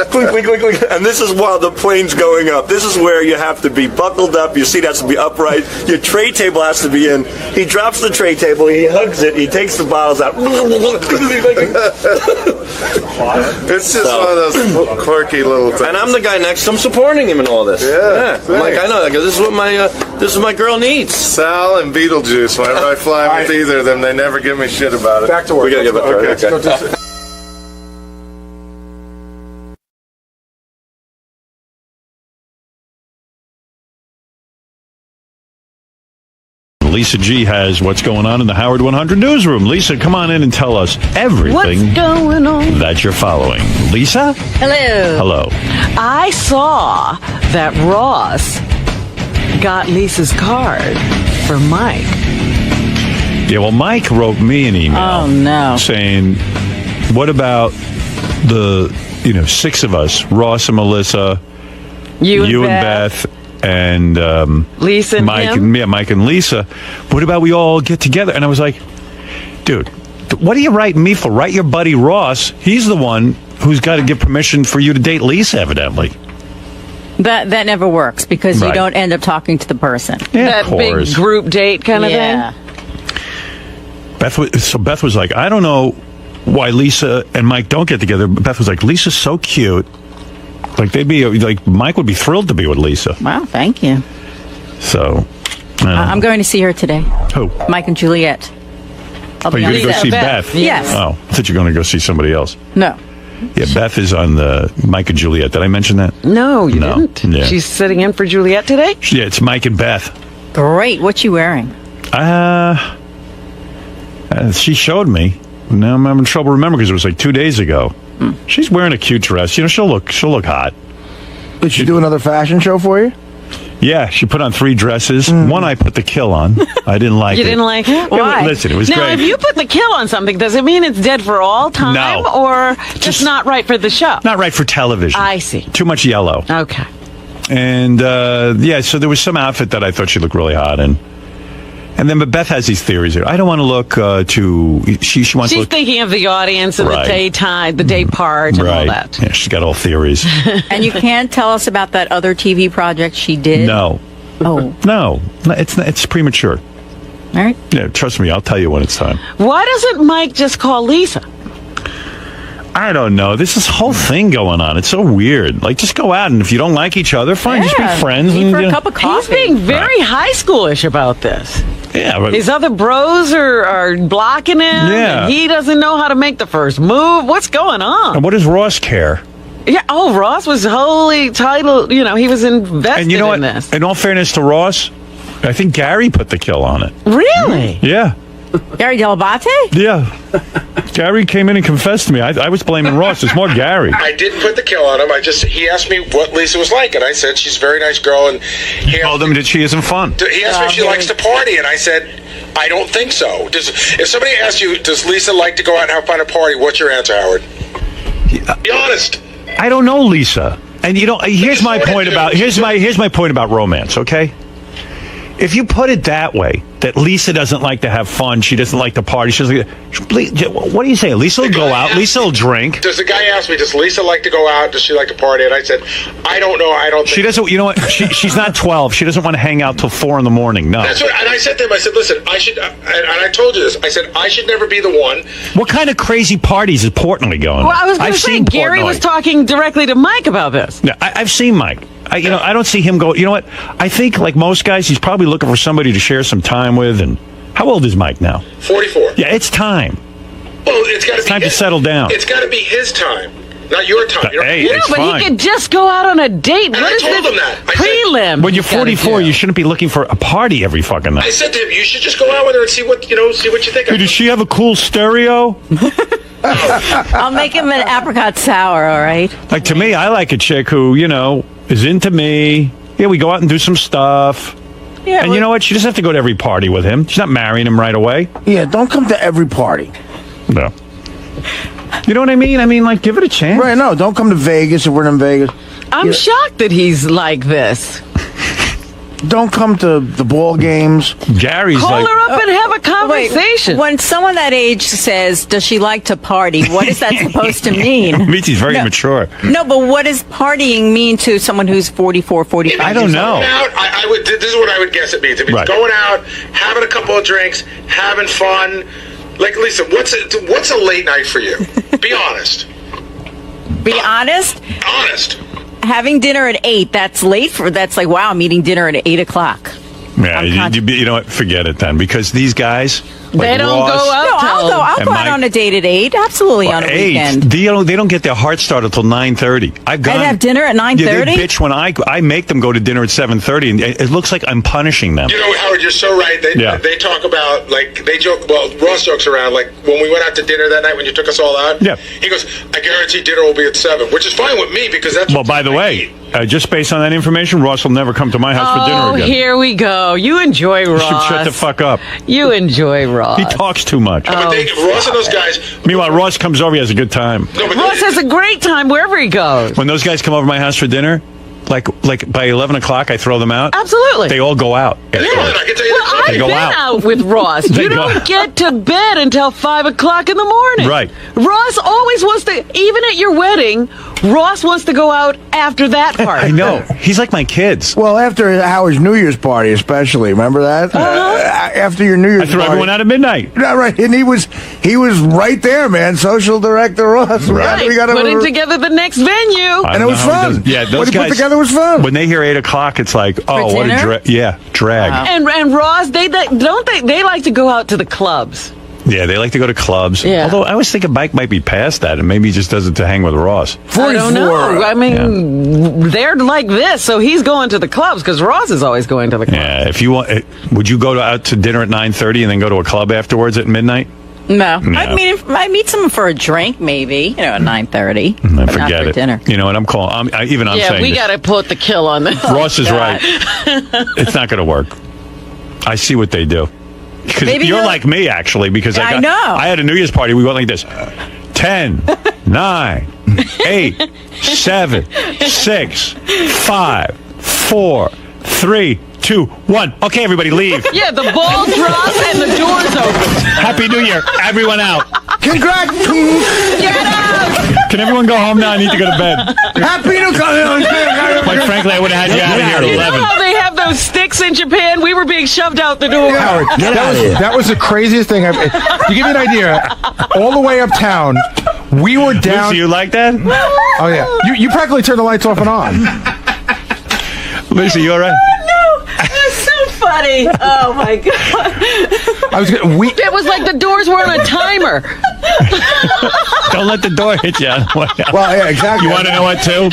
Clink, clink, clink, clink. And this is while the plane's going up. This is where you have to be buckled up. Your seat has to be upright. Your tray table has to be in. He drops the tray table. He hugs it. He takes the bottles out. It's just one of those quirky little things. And I'm the guy next to him supporting him in all this. Yeah. I'm like, I know. This is what my girl needs. Sal and Beetlejuice. Whenever I fly with either of them, they never give me shit about it. Back to work. We gotta get back to work. Okay. Lisa G has what's going on in the Howard 100 newsroom. Lisa, come on in and tell us everything What's going on? that you're following. Lisa? Hello. Hello. I saw that Ross got Lisa's card for Mike. Yeah, well, Mike wrote me an email. Oh, no. Saying, what about the, 6 of us, Ross and Melissa, You and Beth and Lisa and Mike, him? Mike and Lisa. What about we all get together? And I was like, dude, what are you writing me for? Write your buddy Ross. He's the one who's got to give permission for you to date Lisa, evidently. That never works because you Right. don't end up talking to the person. Yeah, That of course. big group date kind of Yeah. thing? Beth was like, I don't know why Lisa and Mike don't get together. But Beth was like, Lisa's so cute. Like Mike would be thrilled to be with Lisa. Wow, thank you. So, I'm going to see her today. Who? Mike and Juliet. You're going to go see Beth? Yes. Oh, I thought you were going to go see somebody else. No. Yeah, Beth is on the Mike and Juliet. Did I mention that? No, you didn't. Yeah. She's sitting in for Juliet today? Yeah, it's Mike and Beth. Great. What you wearing? She showed me. Now I'm having trouble remembering because it was like 2 days ago. She's wearing a cute dress. You know, she'll look hot. Did she do another fashion show for you? Yeah, she put on 3 dresses. One I put the kill on. I didn't like it. You didn't like it? Why? Listen, it was now, great. If you put the kill on something, does it mean it's dead for all time? No. Or just not right for the show? Not right for television. I see. Too much yellow. Okay. And, so there was some outfit that I thought she looked really hot in. And then, but Beth has these theories here. I don't want to look too... She wants to She's look... thinking of the audience and Right. the daytime, the day part and all that. Yeah, she's got all theories. And you can't tell us about that other TV project she did? No. Oh. No, it's premature. All right. Yeah, trust me, I'll tell you when it's time. Why doesn't Mike just call Lisa? I don't know. This whole thing going on. It's so weird. Like, just go out, and if you don't like each other, fine, just be friends. Meet And, for a you know- cup of coffee. He's being very high schoolish about this. Yeah, but His other bros are blocking him. Yeah. And he doesn't know how to make the first move. What's going on? and what does Ross care? Yeah. Oh, Ross was wholly titled. You know, he was invested And you know in what? this. In all fairness to Ross, I think Gary put the kill on it. Really? Yeah. Gary Delabate? Yeah. Gary came in and confessed to me. I was blaming Ross. It's more Gary. I didn't put the kill on him. He asked me what Lisa was like, and I said she's a very nice girl. And he told him that she isn't fun. He asked me if she likes to party, and I said I don't think so. If somebody asks you, does Lisa like to go out and have fun at a party? What's your answer, Howard? Be honest. I don't know Lisa. And you know, here's my point about romance, okay? If you put it that way, that Lisa doesn't like to have fun, she doesn't like to party, she doesn't, what do you say? Lisa will go out, Lisa will drink. Does the guy ask me, does Lisa like to go out? Does she like to party? And I said, I don't know. I don't think She doesn't, you know what? She's not 12. She doesn't want to hang out till 4 in the morning. No. That's what, and I said to him, I said, listen, I should, and I told you this, I said, I should never be the one. What kind of crazy parties is Portnoy going? Well, I was going to I've say, seen Gary Portnoy. was talking directly to Mike about this. Yeah, I've seen Mike. I don't see him go. You know what? I think, like most guys, he's probably looking for somebody to share some time with. And how old is Mike now? 44. Yeah, it's time. Well, it's got to be time to settle down. It's got to be his time, not your time. Hey, Yeah, it's but fine. he could just go out on a date. And What I is told this him that. I said- prelim? When you're he's gotta 44, do? you shouldn't be looking for a party every fucking night. I said to him, you should just go out with her and see what you think. Hey, does she have a cool stereo? I'll make him an apricot sour, all right? Like, to me, I like a chick who, is into me. Yeah, we go out and do some stuff. Yeah, And you know what? She doesn't have to go to every party with him. She's not marrying him right away. Yeah, don't come to every party. No. You know what I mean? I mean, like, give it a chance. Right, no, don't come to Vegas if we're in Vegas. I'm shocked that he's like this. Don't come to the ball games. Gary's Call like, her up and have a conversation. When someone that age says, does she like to party, what is that supposed to mean? it means he's very mature. No, but what does partying mean to someone who's 44, 45? I don't know. Going out, I would. This is what I would guess it means. It means Right. going out, having a couple of drinks, having fun. Like, Lisa, what's a late night for you? Be honest. Be honest? Honest. Having dinner at 8, that's like, wow, I'm eating dinner at 8 o'clock. Yeah, you know what? Forget it then, because these guys, like They don't Ross, go out. No, I'll and go out Mike- on a date at 8, absolutely on a 8, weekend. they don't get their heart started till 9:30. I'd have dinner at 9:30? Yeah, they bitch when I make them go to dinner at 7:30, and it looks like I'm punishing them. You know, Howard, you're so right. They talk about, like, they joke, well, Ross jokes around, like, when we went out to dinner that night when you took us all out, Yeah. he goes, I guarantee dinner will be at 7, which is fine with me because that's Well, by the way, just based on that information, Ross will never come to my house for dinner Oh, again. here we go. You enjoy You Ross. should shut the fuck up. You enjoy Ross. He talks too much. But Ross and those guys. Meanwhile, Ross comes over, he has a good time. No, but Ross has a great time wherever he goes. When those guys come over to my house for dinner, like by 11 o'clock, I throw them out. Absolutely. They all go out. I can tell you Well, I've They go been out. out with Ross. They You go don't out. get to bed until 5 o'clock in the morning. Right. Ross always wants to, even at your wedding, Ross wants to go out after that party. I know. He's like my kids. Well, after Howard's New Year's party, especially, remember that? After your New Year's I threw party. everyone out at midnight. Yeah, right, and he was right there, man. Social director Ross. Right. We got Putting together the next venue. And it was fun. Yeah, those what he guys. put together was fun. When they hear 8 o'clock, it's like, oh, what a dinner? drag. And Ross, they like to go out to the clubs. Yeah, they like to go to clubs. Yeah. Although I always think a Mike might be past that, and maybe he just does it to hang with Ross. I don't know. I mean, they're like this, so he's going to the clubs because Ross is always going to the clubs. Yeah, if you want, would you go out to dinner at 9:30 and then go to a club afterwards at midnight? No. No. I meet someone for a drink, maybe. At 9:30. But not Forget for it. dinner. You know what I'm calling? I'm Yeah, saying we this. got to put the kill on this. Ross is right. It's not going to work. I see what they do. Because Maybe you're you'll- like me, actually, because I know. I had a New Year's party. We went like this. 10, 9, 8, 7, 6, 5, 4, 3, 2, 1. Okay, everybody, leave. Yeah, the ball drops and the doors open. Happy New Year. Everyone out. Congrats! Get out! Can everyone go home now? I need to go to bed. Happy New Year! Quite frankly, I would have had you out of here at You 11. know how they have those sticks in Japan? We were being shoved out the door. Howard, that was the craziest thing. To give you an idea, all the way uptown, we were down. Lucy, you like that? Oh yeah, you practically turned the lights off and on. Lucy, you all right? No, that's so funny. Oh my god! It was like the doors were on a timer. Don't let the door hit you. Well, yeah, exactly. You want to know what, too?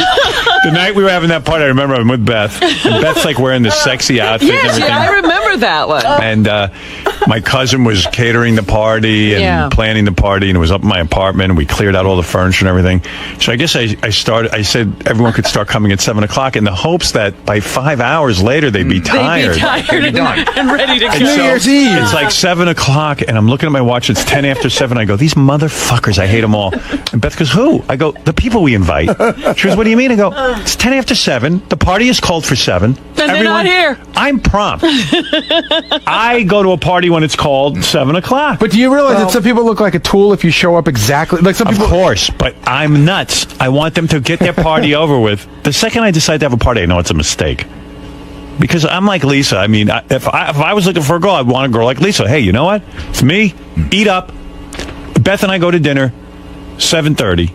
The night we were having that party, I remember I'm with Beth. And Beth's like wearing this sexy outfit and Yes, everything. yeah, I remember that one. And my cousin was catering the party and planning the party, and it was up in my apartment, and we cleared out all the furniture and everything. So I guess I said everyone could start coming at 7 o'clock in the hopes that by 5 hours later they'd be tired. They'd be tired and ready to go. And so it's like 7 o'clock, and I'm looking at my watch. It's 10 after 7. I go, these motherfuckers, I hate them all. And Beth goes, who? I go, the people we invite. She goes, what do you mean? I go, it's 10 after 7. The party is called for 7. And they're not here. I'm prompt. I go to a party when it's called 7 o'clock. But do you realize that some people look like a tool if you show up exactly like some people? Of course, but I'm nuts. I want them to get their party over with. The second I decide to have a party, I know it's a mistake. Because I'm like Lisa. I mean, if I was looking for a girl, I'd want a girl like Lisa. Hey, you know what? It's me. Eat up. Beth and I go to dinner, 7:30.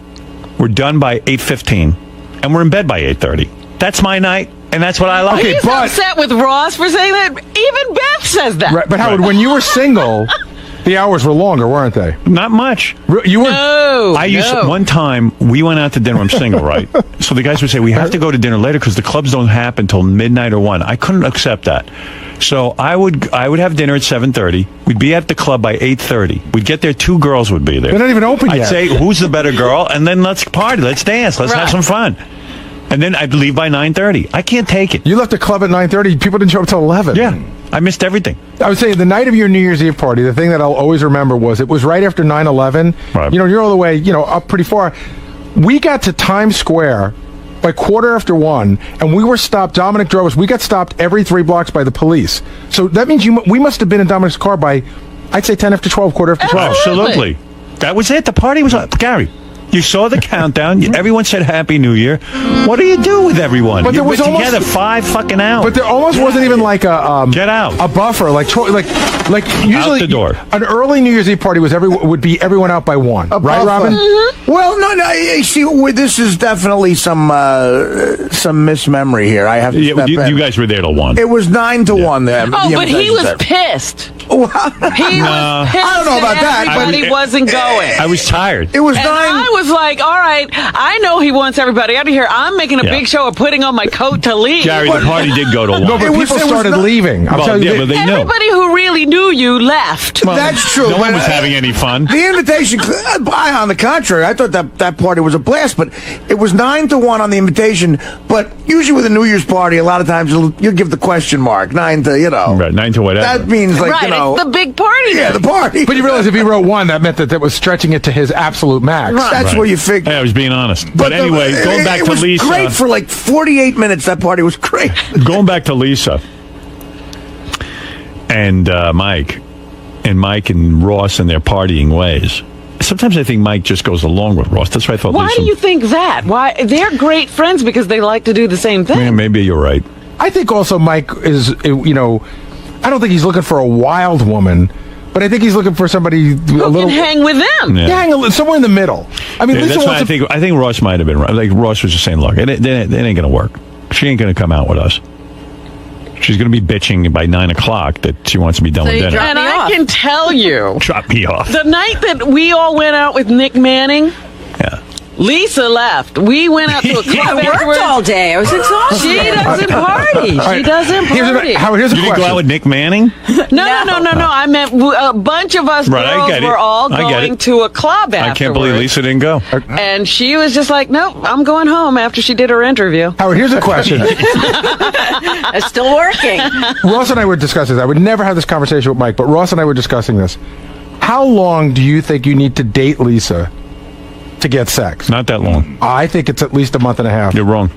We're done by 8:15, and we're in bed by 8:30. That's my night, and that's what I like. He's upset with Ross for saying that. Even Beth says that. Right, but Howard, when you were single, the hours were longer, weren't they? Not much. You were. No. I used to, one time we went out to dinner. I'm single, right? So the guys would say we have to go to dinner later because the clubs don't happen till midnight or 1. I couldn't accept that. So I would have dinner at 7:30. We'd be at the club by 8:30. We'd get there. 2 girls would be there. They're not even open I'd yet. say, who's the better girl? And then let's party. Let's dance. Let's have some fun. And then I'd leave by 9:30. I can't take it. You left the club at 9:30. People didn't show up till 11. Yeah. I missed everything. I would say the night of your New Year's Eve party, the thing that I'll always remember was it was right after 9/11. Right. You're all the way, up pretty far. We got to Times Square by 1:15, and we were stopped. Dominic drove us. We got stopped every 3 blocks by the police. So that means we must have been in Dominic's car by, I'd say 10 after 12, 1:15. Absolutely. That was it. The party was up. Gary, you saw the countdown. Everyone said Happy New Year. What do you do with everyone? But there You was were almost together 5 fucking hours. But there almost wasn't even like a get out a buffer like usually out the door. An early New Year's Eve party would be everyone out by 1, right, Robin? Well, no. See, this is definitely some mismemory here. I have to step in. You guys were there till 1. It was 9 to 1 there. Oh, but he was pissed. He was pissed. I don't know about that, but Everybody wasn't going. I was tired. It was And 9. I was like, all right, I know he wants everybody out of here. I'm making a big show of putting on my coat to leave. Gary, the party did go to 1. No, but people started leaving. I'm telling you, but they knew. Everybody who really knew you left. Well, That's true. No one was having any fun. The invitation, on the contrary, I thought that party was a blast, but it was 9 to 1 on the invitation. But usually with a New Year's party, a lot of times you'll give the question mark, 9 to, Right, 9 to whatever. That means Right, it's the big party. Yeah, the party. But you realize if he wrote 1, that meant that was stretching it to his absolute max. Right. That's where you figure. Hey, I was being honest. But anyway, going back it to was Lisa. great for like 48 minutes. That party was great. Going back to Lisa and Mike and Ross and their partying ways. Sometimes I think Mike just goes along with Ross. That's why I thought. Why Lisa, do you think that? Why they're great friends because they like to do the same thing. Yeah, maybe you're right. I think also Mike is, I don't think he's looking for a wild woman, but I think he's looking for somebody Who can hang with them. Yeah, somewhere in the middle. I mean, Lisa that's why wants I think Ross might have been right. Like Ross was just saying, look, it ain't going to work. She ain't going to come out with us. She's going to be bitching by 9 o'clock that she wants to be done with dinner. And I can tell you, Drop me off. the night that we all went out with Nick Manning, Lisa left. We went out to a club I worked afterwards. all day. I was exhausted. She doesn't party. She doesn't party. Howard, here's a You didn't go question. out with Nick Manning? No. I meant a bunch of us Right, I girls get it. were all I get going it. to a club afterwards. I can't believe Lisa didn't go. And she was just like, nope, I'm going home after she did her interview. Howard, here's a question. It's still working. Ross and I were discussing this. I would never have this conversation with Mike, but Ross and I were discussing this. How long do you think you need to date Lisa to get sex? Not that long. I think it's at least a month and a half. You're wrong.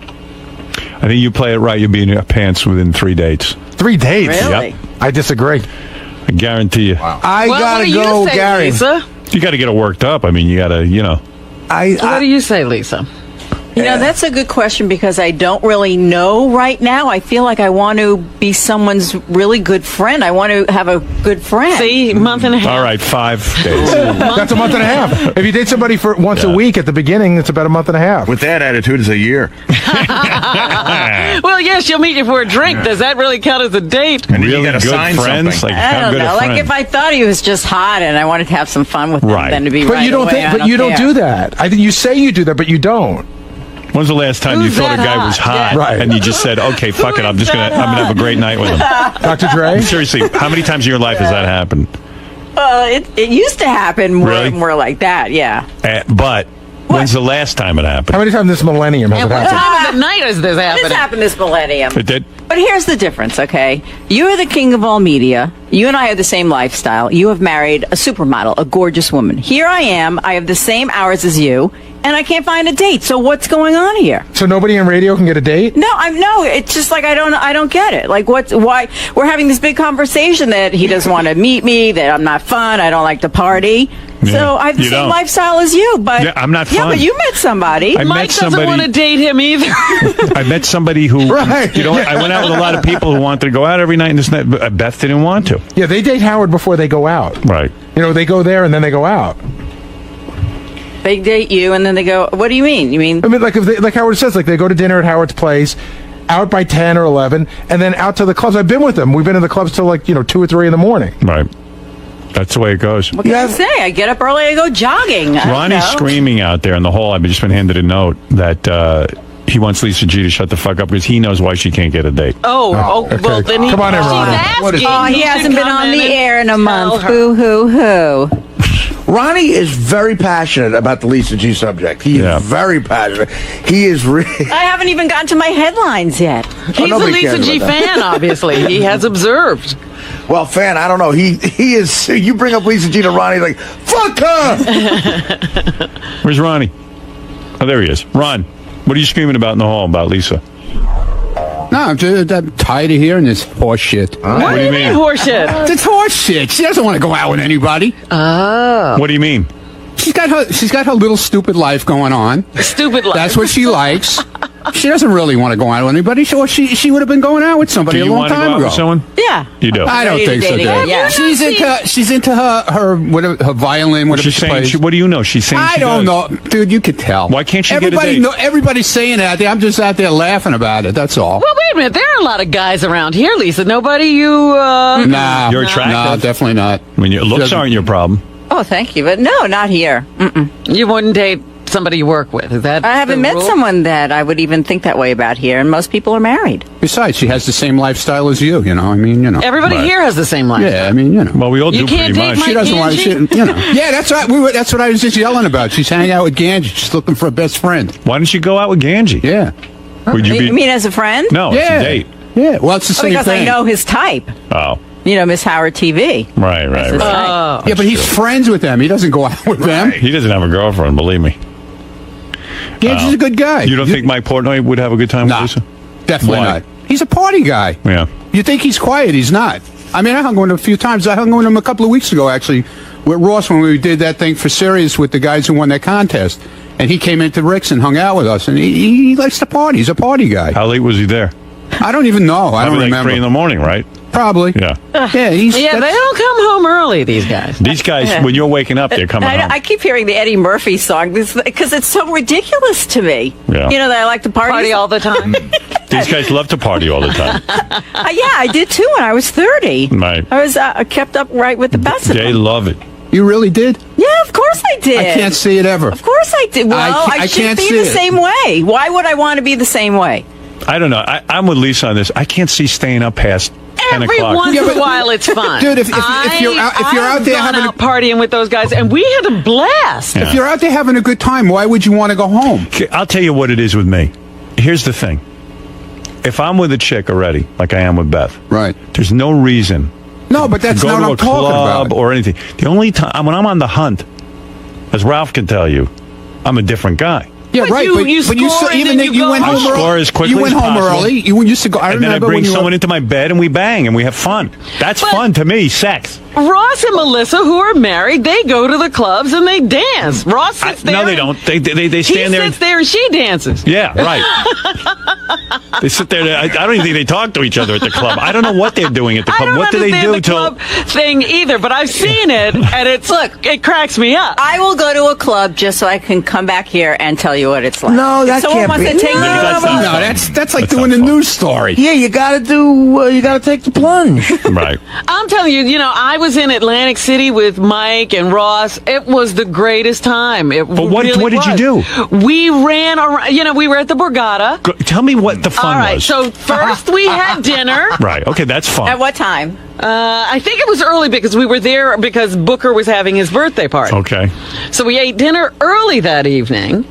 I think you play it right. You'll be in your pants within 3 dates. 3 dates? Really? Yep. I disagree. I guarantee you. I Well, what gotta do go, you say, Gary. Lisa? You got to get it worked up. I mean, you got to, What do you say, Lisa? You know, that's a good question because I don't really know right now. I feel like I want to be someone's really good friend. I want to have a good friend. See, month and a half. all right, 5 days. That's a month and a half. If you date somebody for once a week at the beginning, it's about a month and a half. With that attitude, it's a year. Well, yeah, she'll meet you for a drink. Does that really count as a date? And then Really you got to good sign friends? something. Like, I how don't good a know. Like friend? if I thought he was just hot and I wanted to have some fun with him, Right. then to be But right you don't away, think. I But you don't care. do that. I think you say you do that, but you don't. When's the last time Who's you thought a that guy was hot? hot Yeah. Right. and you just said, okay, fuck it, I'm gonna have a great night with him? Dr. Dre? Seriously, how many times in your life has that happened? It used to happen Really? more like that, yeah. But when's the last time it happened? How many times this millennium has And it what happened? time of the night is this This happening? happened this millennium. It did. But here's the difference, okay? You are the king of all media. You and I have the same lifestyle. You have married a supermodel, a gorgeous woman. Here I am. I have the same hours as you, and I can't find a date. So what's going on here? So nobody in radio can get a date? No, it's just like I don't get it. Like why we're having this big conversation that he doesn't want to meet me, that I'm not fun, I don't like to party. Yeah. So I have the You same don't. lifestyle as you, but Yeah, I'm not Yeah, fun. but you met somebody. I met Mike doesn't somebody- want to date him either. I met somebody who, Right. I went out with a lot of people who wanted to go out every night, and this night, but Beth didn't want to. Yeah, they date Howard before they go out. Right. You know, they go there and then they go out. They date you, and then they go. What do you mean? You mean I mean, like Howard says, like they go to dinner at Howard's place, out by 10 or 11, and then out to the clubs. I've been with them. We've been in the clubs till like 2 or 3 in the morning. Right. That's the way it goes. what can I say? I get up early, I go jogging. I don't Ronnie's know. screaming out there in the hall. I've just been handed a note that he wants Lisa G to shut the fuck up because he knows why she can't get a date. Well, then he, Come on in, she's Ronnie. asking. Oh, he You hasn't should been come on in the and air in a tell month. her. Boo hoo hoo. Ronnie is very passionate about the Lisa G subject. He is very passionate. He is really. I haven't even gotten to my headlines yet. He's a nobody Lisa cares G about that. fan, obviously. He has observed. Well, fan, I don't know. He is. You bring up Lisa G to Ronnie, like fuck her. Where's Ronnie? Oh, there he is. Ron, what are you screaming about in the hall about Lisa? No, I'm tired of hearing this horse shit. What do you mean horseshit? It's horse shit. She doesn't want to go out with anybody. Oh. What do you mean? She's got her little stupid life going on. Stupid life. That's what she likes. She doesn't really want to go out with anybody. She would have been going out with somebody Do a you long want to go time out ago. with someone? Yeah. You do. I don't think so, dating Dave. her, yeah. She's into her violin, whatever She's she saying. plays. What do you know? She's saying. I she don't does. know, dude. You could tell. Why can't she get a date? Everybody's saying it out there. I'm just out there laughing about it. That's all. Well, wait a minute. There are a lot of guys around here, Lisa. Nobody you... Nah, You're attractive. No, definitely not. I mean, your looks aren't your problem. Oh, thank you, but no, not here. Mm-mm. You wouldn't date somebody you work with. Is that I haven't the met rule? someone that I would even think that way about here, and most people are married. Besides, she has the same lifestyle as you. I mean, Everybody Right. here has the same life. Yeah, I mean, Well, we all You do can't pretty date much. Mike She doesn't want Ganji? to, Yeah, that's right. That's what I was just yelling about. She's hanging out with Ganji. She's looking for a best friend. Why don't you go out with Ganji? Yeah. Would you be? You mean as a friend? No, Yeah. it's a date. Yeah. Well, it's the same Because thing. I know his type. Oh, Miss Howard TV. right. his Oh. Yeah, but he's friends with them. He doesn't go out with them. He doesn't have a girlfriend, believe me. Ganji's a good guy. You don't think Mike Portnoy would have a good time Nah, with Lisa? definitely Why? not. He's a party guy. Yeah. You think he's quiet? He's not. I mean, I hung with him a few times. I hung with him a couple of weeks ago, actually, with Ross when we did that thing for Sirius with the guys who won that contest. And he came into Rick's and hung out with us. And he likes to party. He's a party guy. How late was he there? I don't even know. I don't Probably like remember. 3 in the morning, right? Probably. Yeah. Yeah, Yeah, they don't come home early, these guys. These guys, Yeah. when you're waking up, they're coming home. I keep hearing the Eddie Murphy song because it's so ridiculous to me. Yeah. You know that I like to party all the time. These guys love to party all the time. Yeah, I did too when I was 30. Right. I was kept up right with the best of They them. love it. You really did? Yeah, of course I did. I can't see it ever. Of course I did. Well, I should can't be see the it. same way. Why would I want to be the same way? I don't know. I'm with Lisa on this. I can't see staying up past 10 Every o'clock. once in a while, it's fun. Dude, if you're out there having out partying with those guys, and we had a blast. If you're out there having a good time, why would you want to go home? Okay, I'll tell you what it is with me. Here's the thing. If I'm with a chick already, like I am with Beth, right? There's no reason. No, but that's to go not to what a I'm talking club about. or anything. The only time when I'm on the hunt, as Ralph can tell you, I'm a different guy. Yeah, But right. you still, score even and if then you you went go home home. early. Score as quickly You went as home possible. early. You used to go. I And then I remember bring when you someone into my bed and we bang and we have fun. That's fun to me. Sex. Ross and Melissa, who are married, they go to the clubs and they dance. Ross sits there. No, they don't. They stand there. He sits there and she dances. Yeah, right. They sit there. I don't even think they talk to each other at the club. I don't know what they're doing at the club. What do they do the club thing either? But I've seen it, and it cracks me up. I will go to a club just so I can come back here and tell you what it's like. No, If that someone can't wants be. to take me to No, that's like doing a news story. Yeah, you gotta take the plunge. Right. I'm telling you, I was in Atlantic City with Mike and Ross. It was the greatest time. But what did you do? We ran around. We were at the Borgata. Tell me what the fun All right, was. so first we had dinner. Right. Okay, that's fun. At what time? I think it was early because we were there because Booker was having his birthday party. Okay. So we ate dinner early that evening.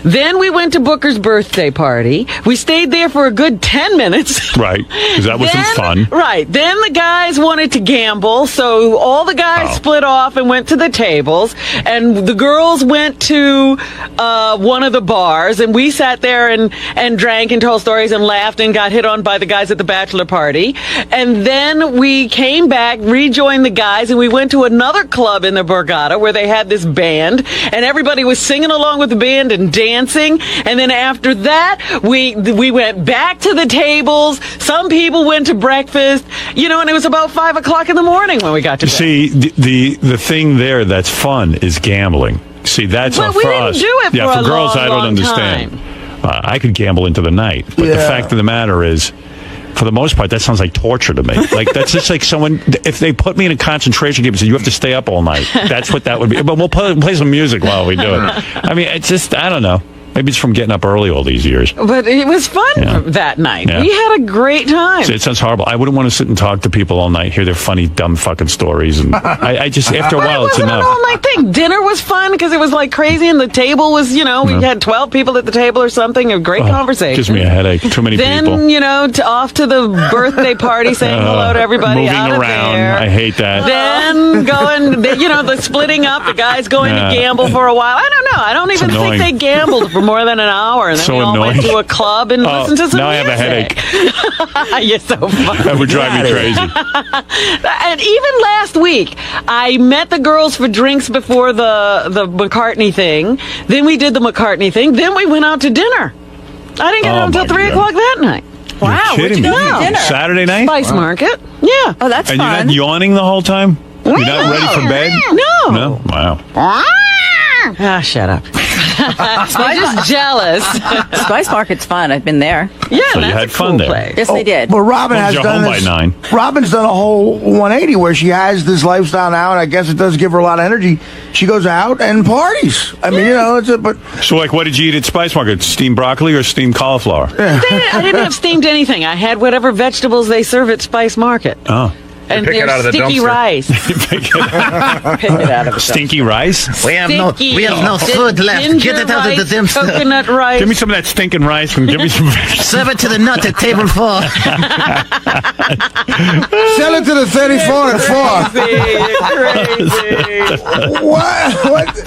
Then we went to Booker's birthday party. We stayed there for a good 10 minutes. Right. Because that was some fun. Right. Then the guys wanted to gamble, so all the guys split off and went to the tables, and the girls went to one of the bars, and we sat there and drank and told stories and laughed and got hit on by the guys at the bachelor party. And then we came back, rejoined the guys, and we went to another club in the Borgata where they had this band, and everybody was singing along with the band and dancing. And then after that, we went back to the tables. Some people went to breakfast, and it was about 5 o'clock in the morning when we got to bed. See, the thing there that's fun is gambling. See, that's But for we didn't us. do it yeah, for a girls, long, I don't long understand. I could gamble into the night, but the fact of the matter is, for the most part, that sounds like torture to me. Like, that's just like someone, if they put me in a concentration camp and said, you have to stay up all night, that's what that would be. But we'll play some music while we do it. I mean, it's just, I don't know. Maybe it's from getting up early all these years. But it was fun that night. Yeah. We had a great time. It sounds horrible. I wouldn't want to sit and talk to people all night, hear their funny, dumb fucking stories. And I just, after a while, it's It wasn't enough. an all-night thing. Dinner was fun because it was like crazy, and the table was, we had 12 people at the table or something. A great conversation. Gives me a headache. Too many people. Then, off to the birthday party, saying hello to everybody moving out around. of there. I hate that. Then going, the splitting up, the guys going to gamble for a while. I don't know. I don't even annoying. think they gambled for more than an hour. And then So we all annoying. went to a club and listened to some now I have a music. headache. You're so funny. That would drive me crazy. And even last week, I met the girls for drinks before the McCartney thing. Then we did the McCartney thing. Then we went out to dinner. I didn't get home until 3 o'clock that night. Wow, where'd you kidding go me. for dinner? Saturday night? Spice Market. Yeah. Oh, that's And fun. you're not yawning the whole time? You're not ready for bed? No. No? Wow. Shut up. I'm just jealous. Spice Market's fun. I've been there. Yeah, So you that's had a fun cool there. place. Yes, they did. But Robin Well, has you're done home by this. 9. Robin's done a whole 180 where she has this lifestyle now, and I guess it does give her a lot of energy. She goes out and parties. I mean, but So, like, what did you eat at Spice Market? Steamed broccoli or steamed cauliflower? I didn't have steamed anything. I had whatever vegetables they serve at Spice Market. Oh. And pick it there's out of the sticky dumpster. rice. Pick it out of the Stinky rice? We have no food left. Get it out of the dumpster. dumpster. Coconut rice. Give me some of that stinking rice and give me some vegetables. Serve it to the nut at table 4. sell it to the 34 and 4. Crazy. What?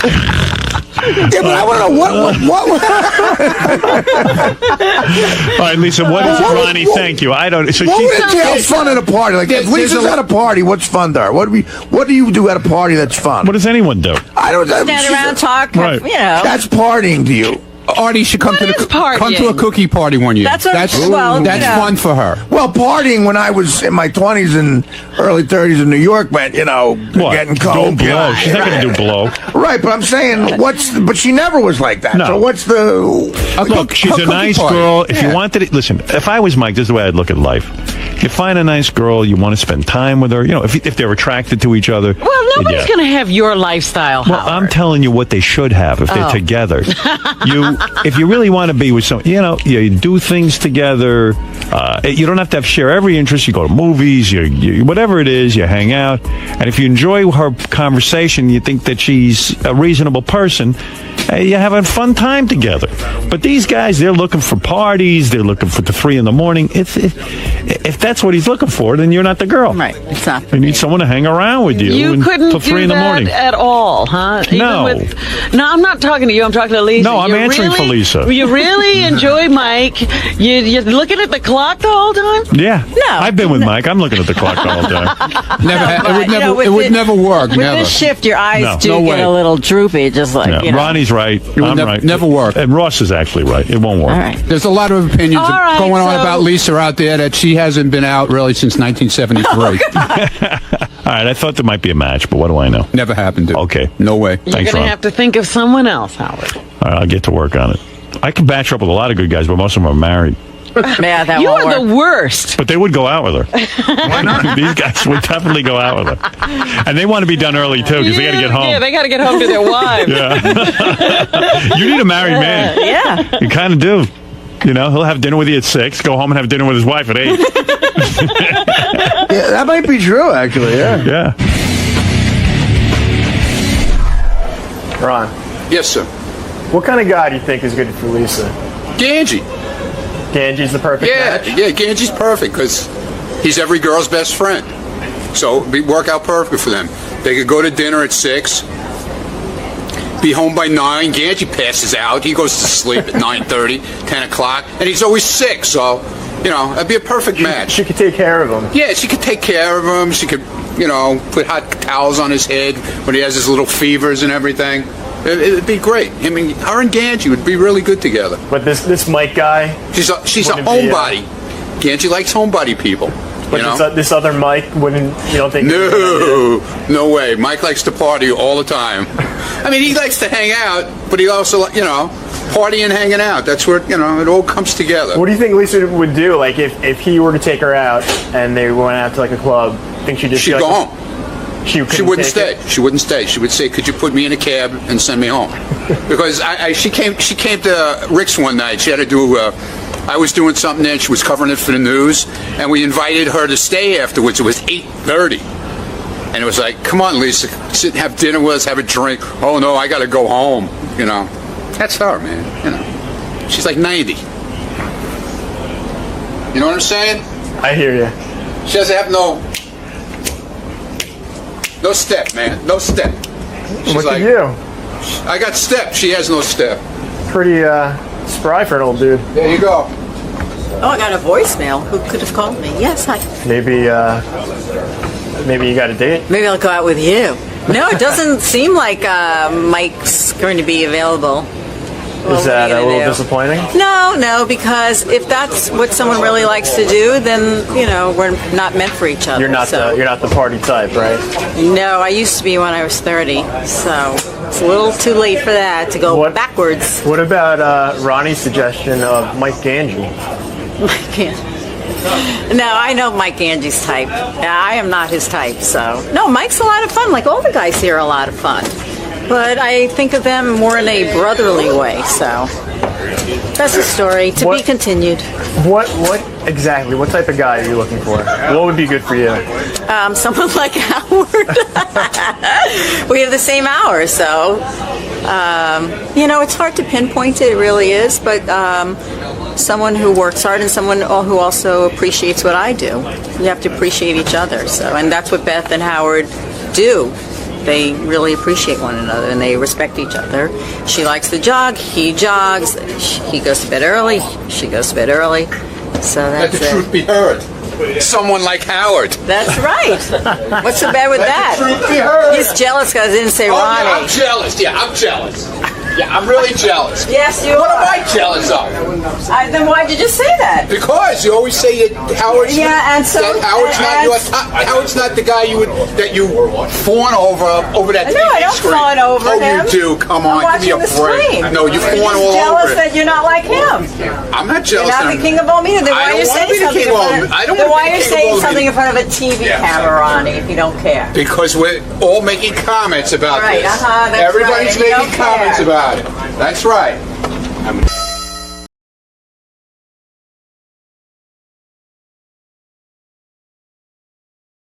Yeah, but I want to know All right, Lisa, what is Ronnie? Thank you. I don't. So what she, would entail fun at a party? Like, if Lisa's at a party, what's fun there? What do you do at a party that's fun? what does anyone do? I don't Stand around, talk. Right. You know. That's partying to you. Artie should come to a cookie party one year. That's fun for her. Well, partying when I was in my 20s and early 30s in New York meant, getting coke. Don't blow. She's not going to do blow. Right, but I'm saying, but she never was like that. No. So what's the... Look, she's a nice girl. If you wanted it, listen, if I was Mike, this is the way I'd look at life. You find a nice girl, you want to spend time with her, if they're attracted to each other. Well, nobody's going to have your lifestyle, Well, Howard. I'm telling you what they should have if they're together. If you really want to be with someone, you do things together. You don't have to share every interest. You go to movies, you whatever it is, you hang out. And if you enjoy her conversation, you think that she's a reasonable person, you have a fun time together. But these guys, they're looking for parties. They're looking for the 3 a.m. If that's what he's looking for, then you're not the girl. Right. It's not. You need someone to hang around with you. You couldn't till 3 do in the morning. that at all, huh? No. No, I'm not talking to you. I'm talking to Lisa. No, I'm answering for Lisa. You really enjoy Mike. You're looking at the clock the whole time? Yeah. No. I've been with Mike. I'm looking at the clock the whole time. It would never work. With Never. this shift, your eyes do No get way. a little droopy, just like, Yeah. Ronnie's right. I'm right. Never work. And Ross is actually right. It won't work. All right. There's a lot of opinions All right, going on so- about Lisa out there that she hasn't been out really since 1973. All right. I thought there might be a match, but what do I know? Never happened. Dude. Okay. No way. You're Thanks, going Ron. to have to think of someone else, Howard. All right, I'll get to work on it. I can match her up with a lot of good guys, but most of them are married. Yeah, that You won't are work. the worst. But they would go out with her. Why not? These guys would definitely go out with her. And they want to be done early, too, because they got to get home. Yeah, they got to get home to their wives. Yeah. You need a married man. Yeah. You kind of do. He'll have dinner with you at 6, go home and have dinner with his wife at 8. Yeah, that might be true, actually, yeah. Yeah. Ron, Yes, sir. what kind of guy do you think is good for Lisa? Ganji. Ganji's the perfect match? Yeah, Ganji's perfect because he's every girl's best friend. So it'd work out perfect for them. They could go to dinner at 6, be home by 9. Ganji passes out. He goes to sleep at 9:30, 10 o'clock, and he's always sick. So, that'd be a perfect match. She could take care of him. Yeah, she could take care of him. She could, put hot towels on his head when he has his little fevers and everything. It'd be great. I mean, her and Ganji would be really good together. But this Mike guy... She's a wouldn't be, homebody. Ganji likes homebody people. But this other Mike wouldn't... You don't think... No way. Mike likes to party all the time. I mean, he likes to hang out, but he also, party and hanging out. That's where, it all comes together. What do you think Lisa would do? Like, if he were to take her out and they went out to, like, a club, think she'd just... She'd go home. She wouldn't stay. She wouldn't stay. She would say, "Could you put me in a cab and send me home?" Because she came to Rick's one night. She had to do. I was doing something there. And she was covering it for the news, and we invited her to stay afterwards. It was 8:30, and it was like, "Come on, Lisa, sit and have dinner with us, have a drink." "Oh no, I got to go home." That's her, man. She's like 90. You know what I'm saying? I hear you. She doesn't have no step, man. No step. She's Look like, at you. I got step. She has no step. Pretty spry for an old dude. There you go. Oh, I got a voicemail. Who could have called me? Yes, hi. Maybe you got a date? Maybe I'll go out with you. No, it doesn't seem like Mike's going to be available. Is that a little disappointing? No, because if that's what someone really likes to do, then we're not meant for each other. You're not the party type, right? No, I used to be when I was 30, so it's a little too late for that to go backwards. What about Ronnie's suggestion of Mike Ganji? No, I know Mike Ganji's type. I am not his type, so no. Mike's a lot of fun. Like all the guys here are a lot of fun. But I think of them more in a brotherly way, so that's a story to be continued. What exactly? What type of guy are you looking for? What would be good for you? Someone like Howard. We have the same hours, so it's hard to pinpoint it. It really is, but someone who works hard and someone who also appreciates what I do. You have to appreciate each other. So, and that's what Beth and Howard do. They really appreciate one another and they respect each other. She likes to jog, he jogs, he goes to bed early, she goes to bed early. So Let that's the truth be heard. Someone like Howard. That's right. What's so bad with Let that? the truth be heard. He's jealous because I didn't say Ronnie. Yeah, I'm jealous. Yeah, I'm jealous. Yeah, I'm really jealous. Yes, you What are. am I jealous of? Then why did you say that? Because you always say that Howard's Howard's not the guy that you fawn over that TV No, I don't screen. fawn over him. Oh, you do. Come on, I'm give me a watching the break. screen. No, you You're fawn just all jealous over it. that you're not like him. I'm not jealous. You're not the king of all media. Then why are you saying something in front of then why are you saying something in front of a TV camera, Ronnie, if you don't care? Because we're all making comments about Right, this. that's Everybody's right. You making don't comments care. about it. That's right.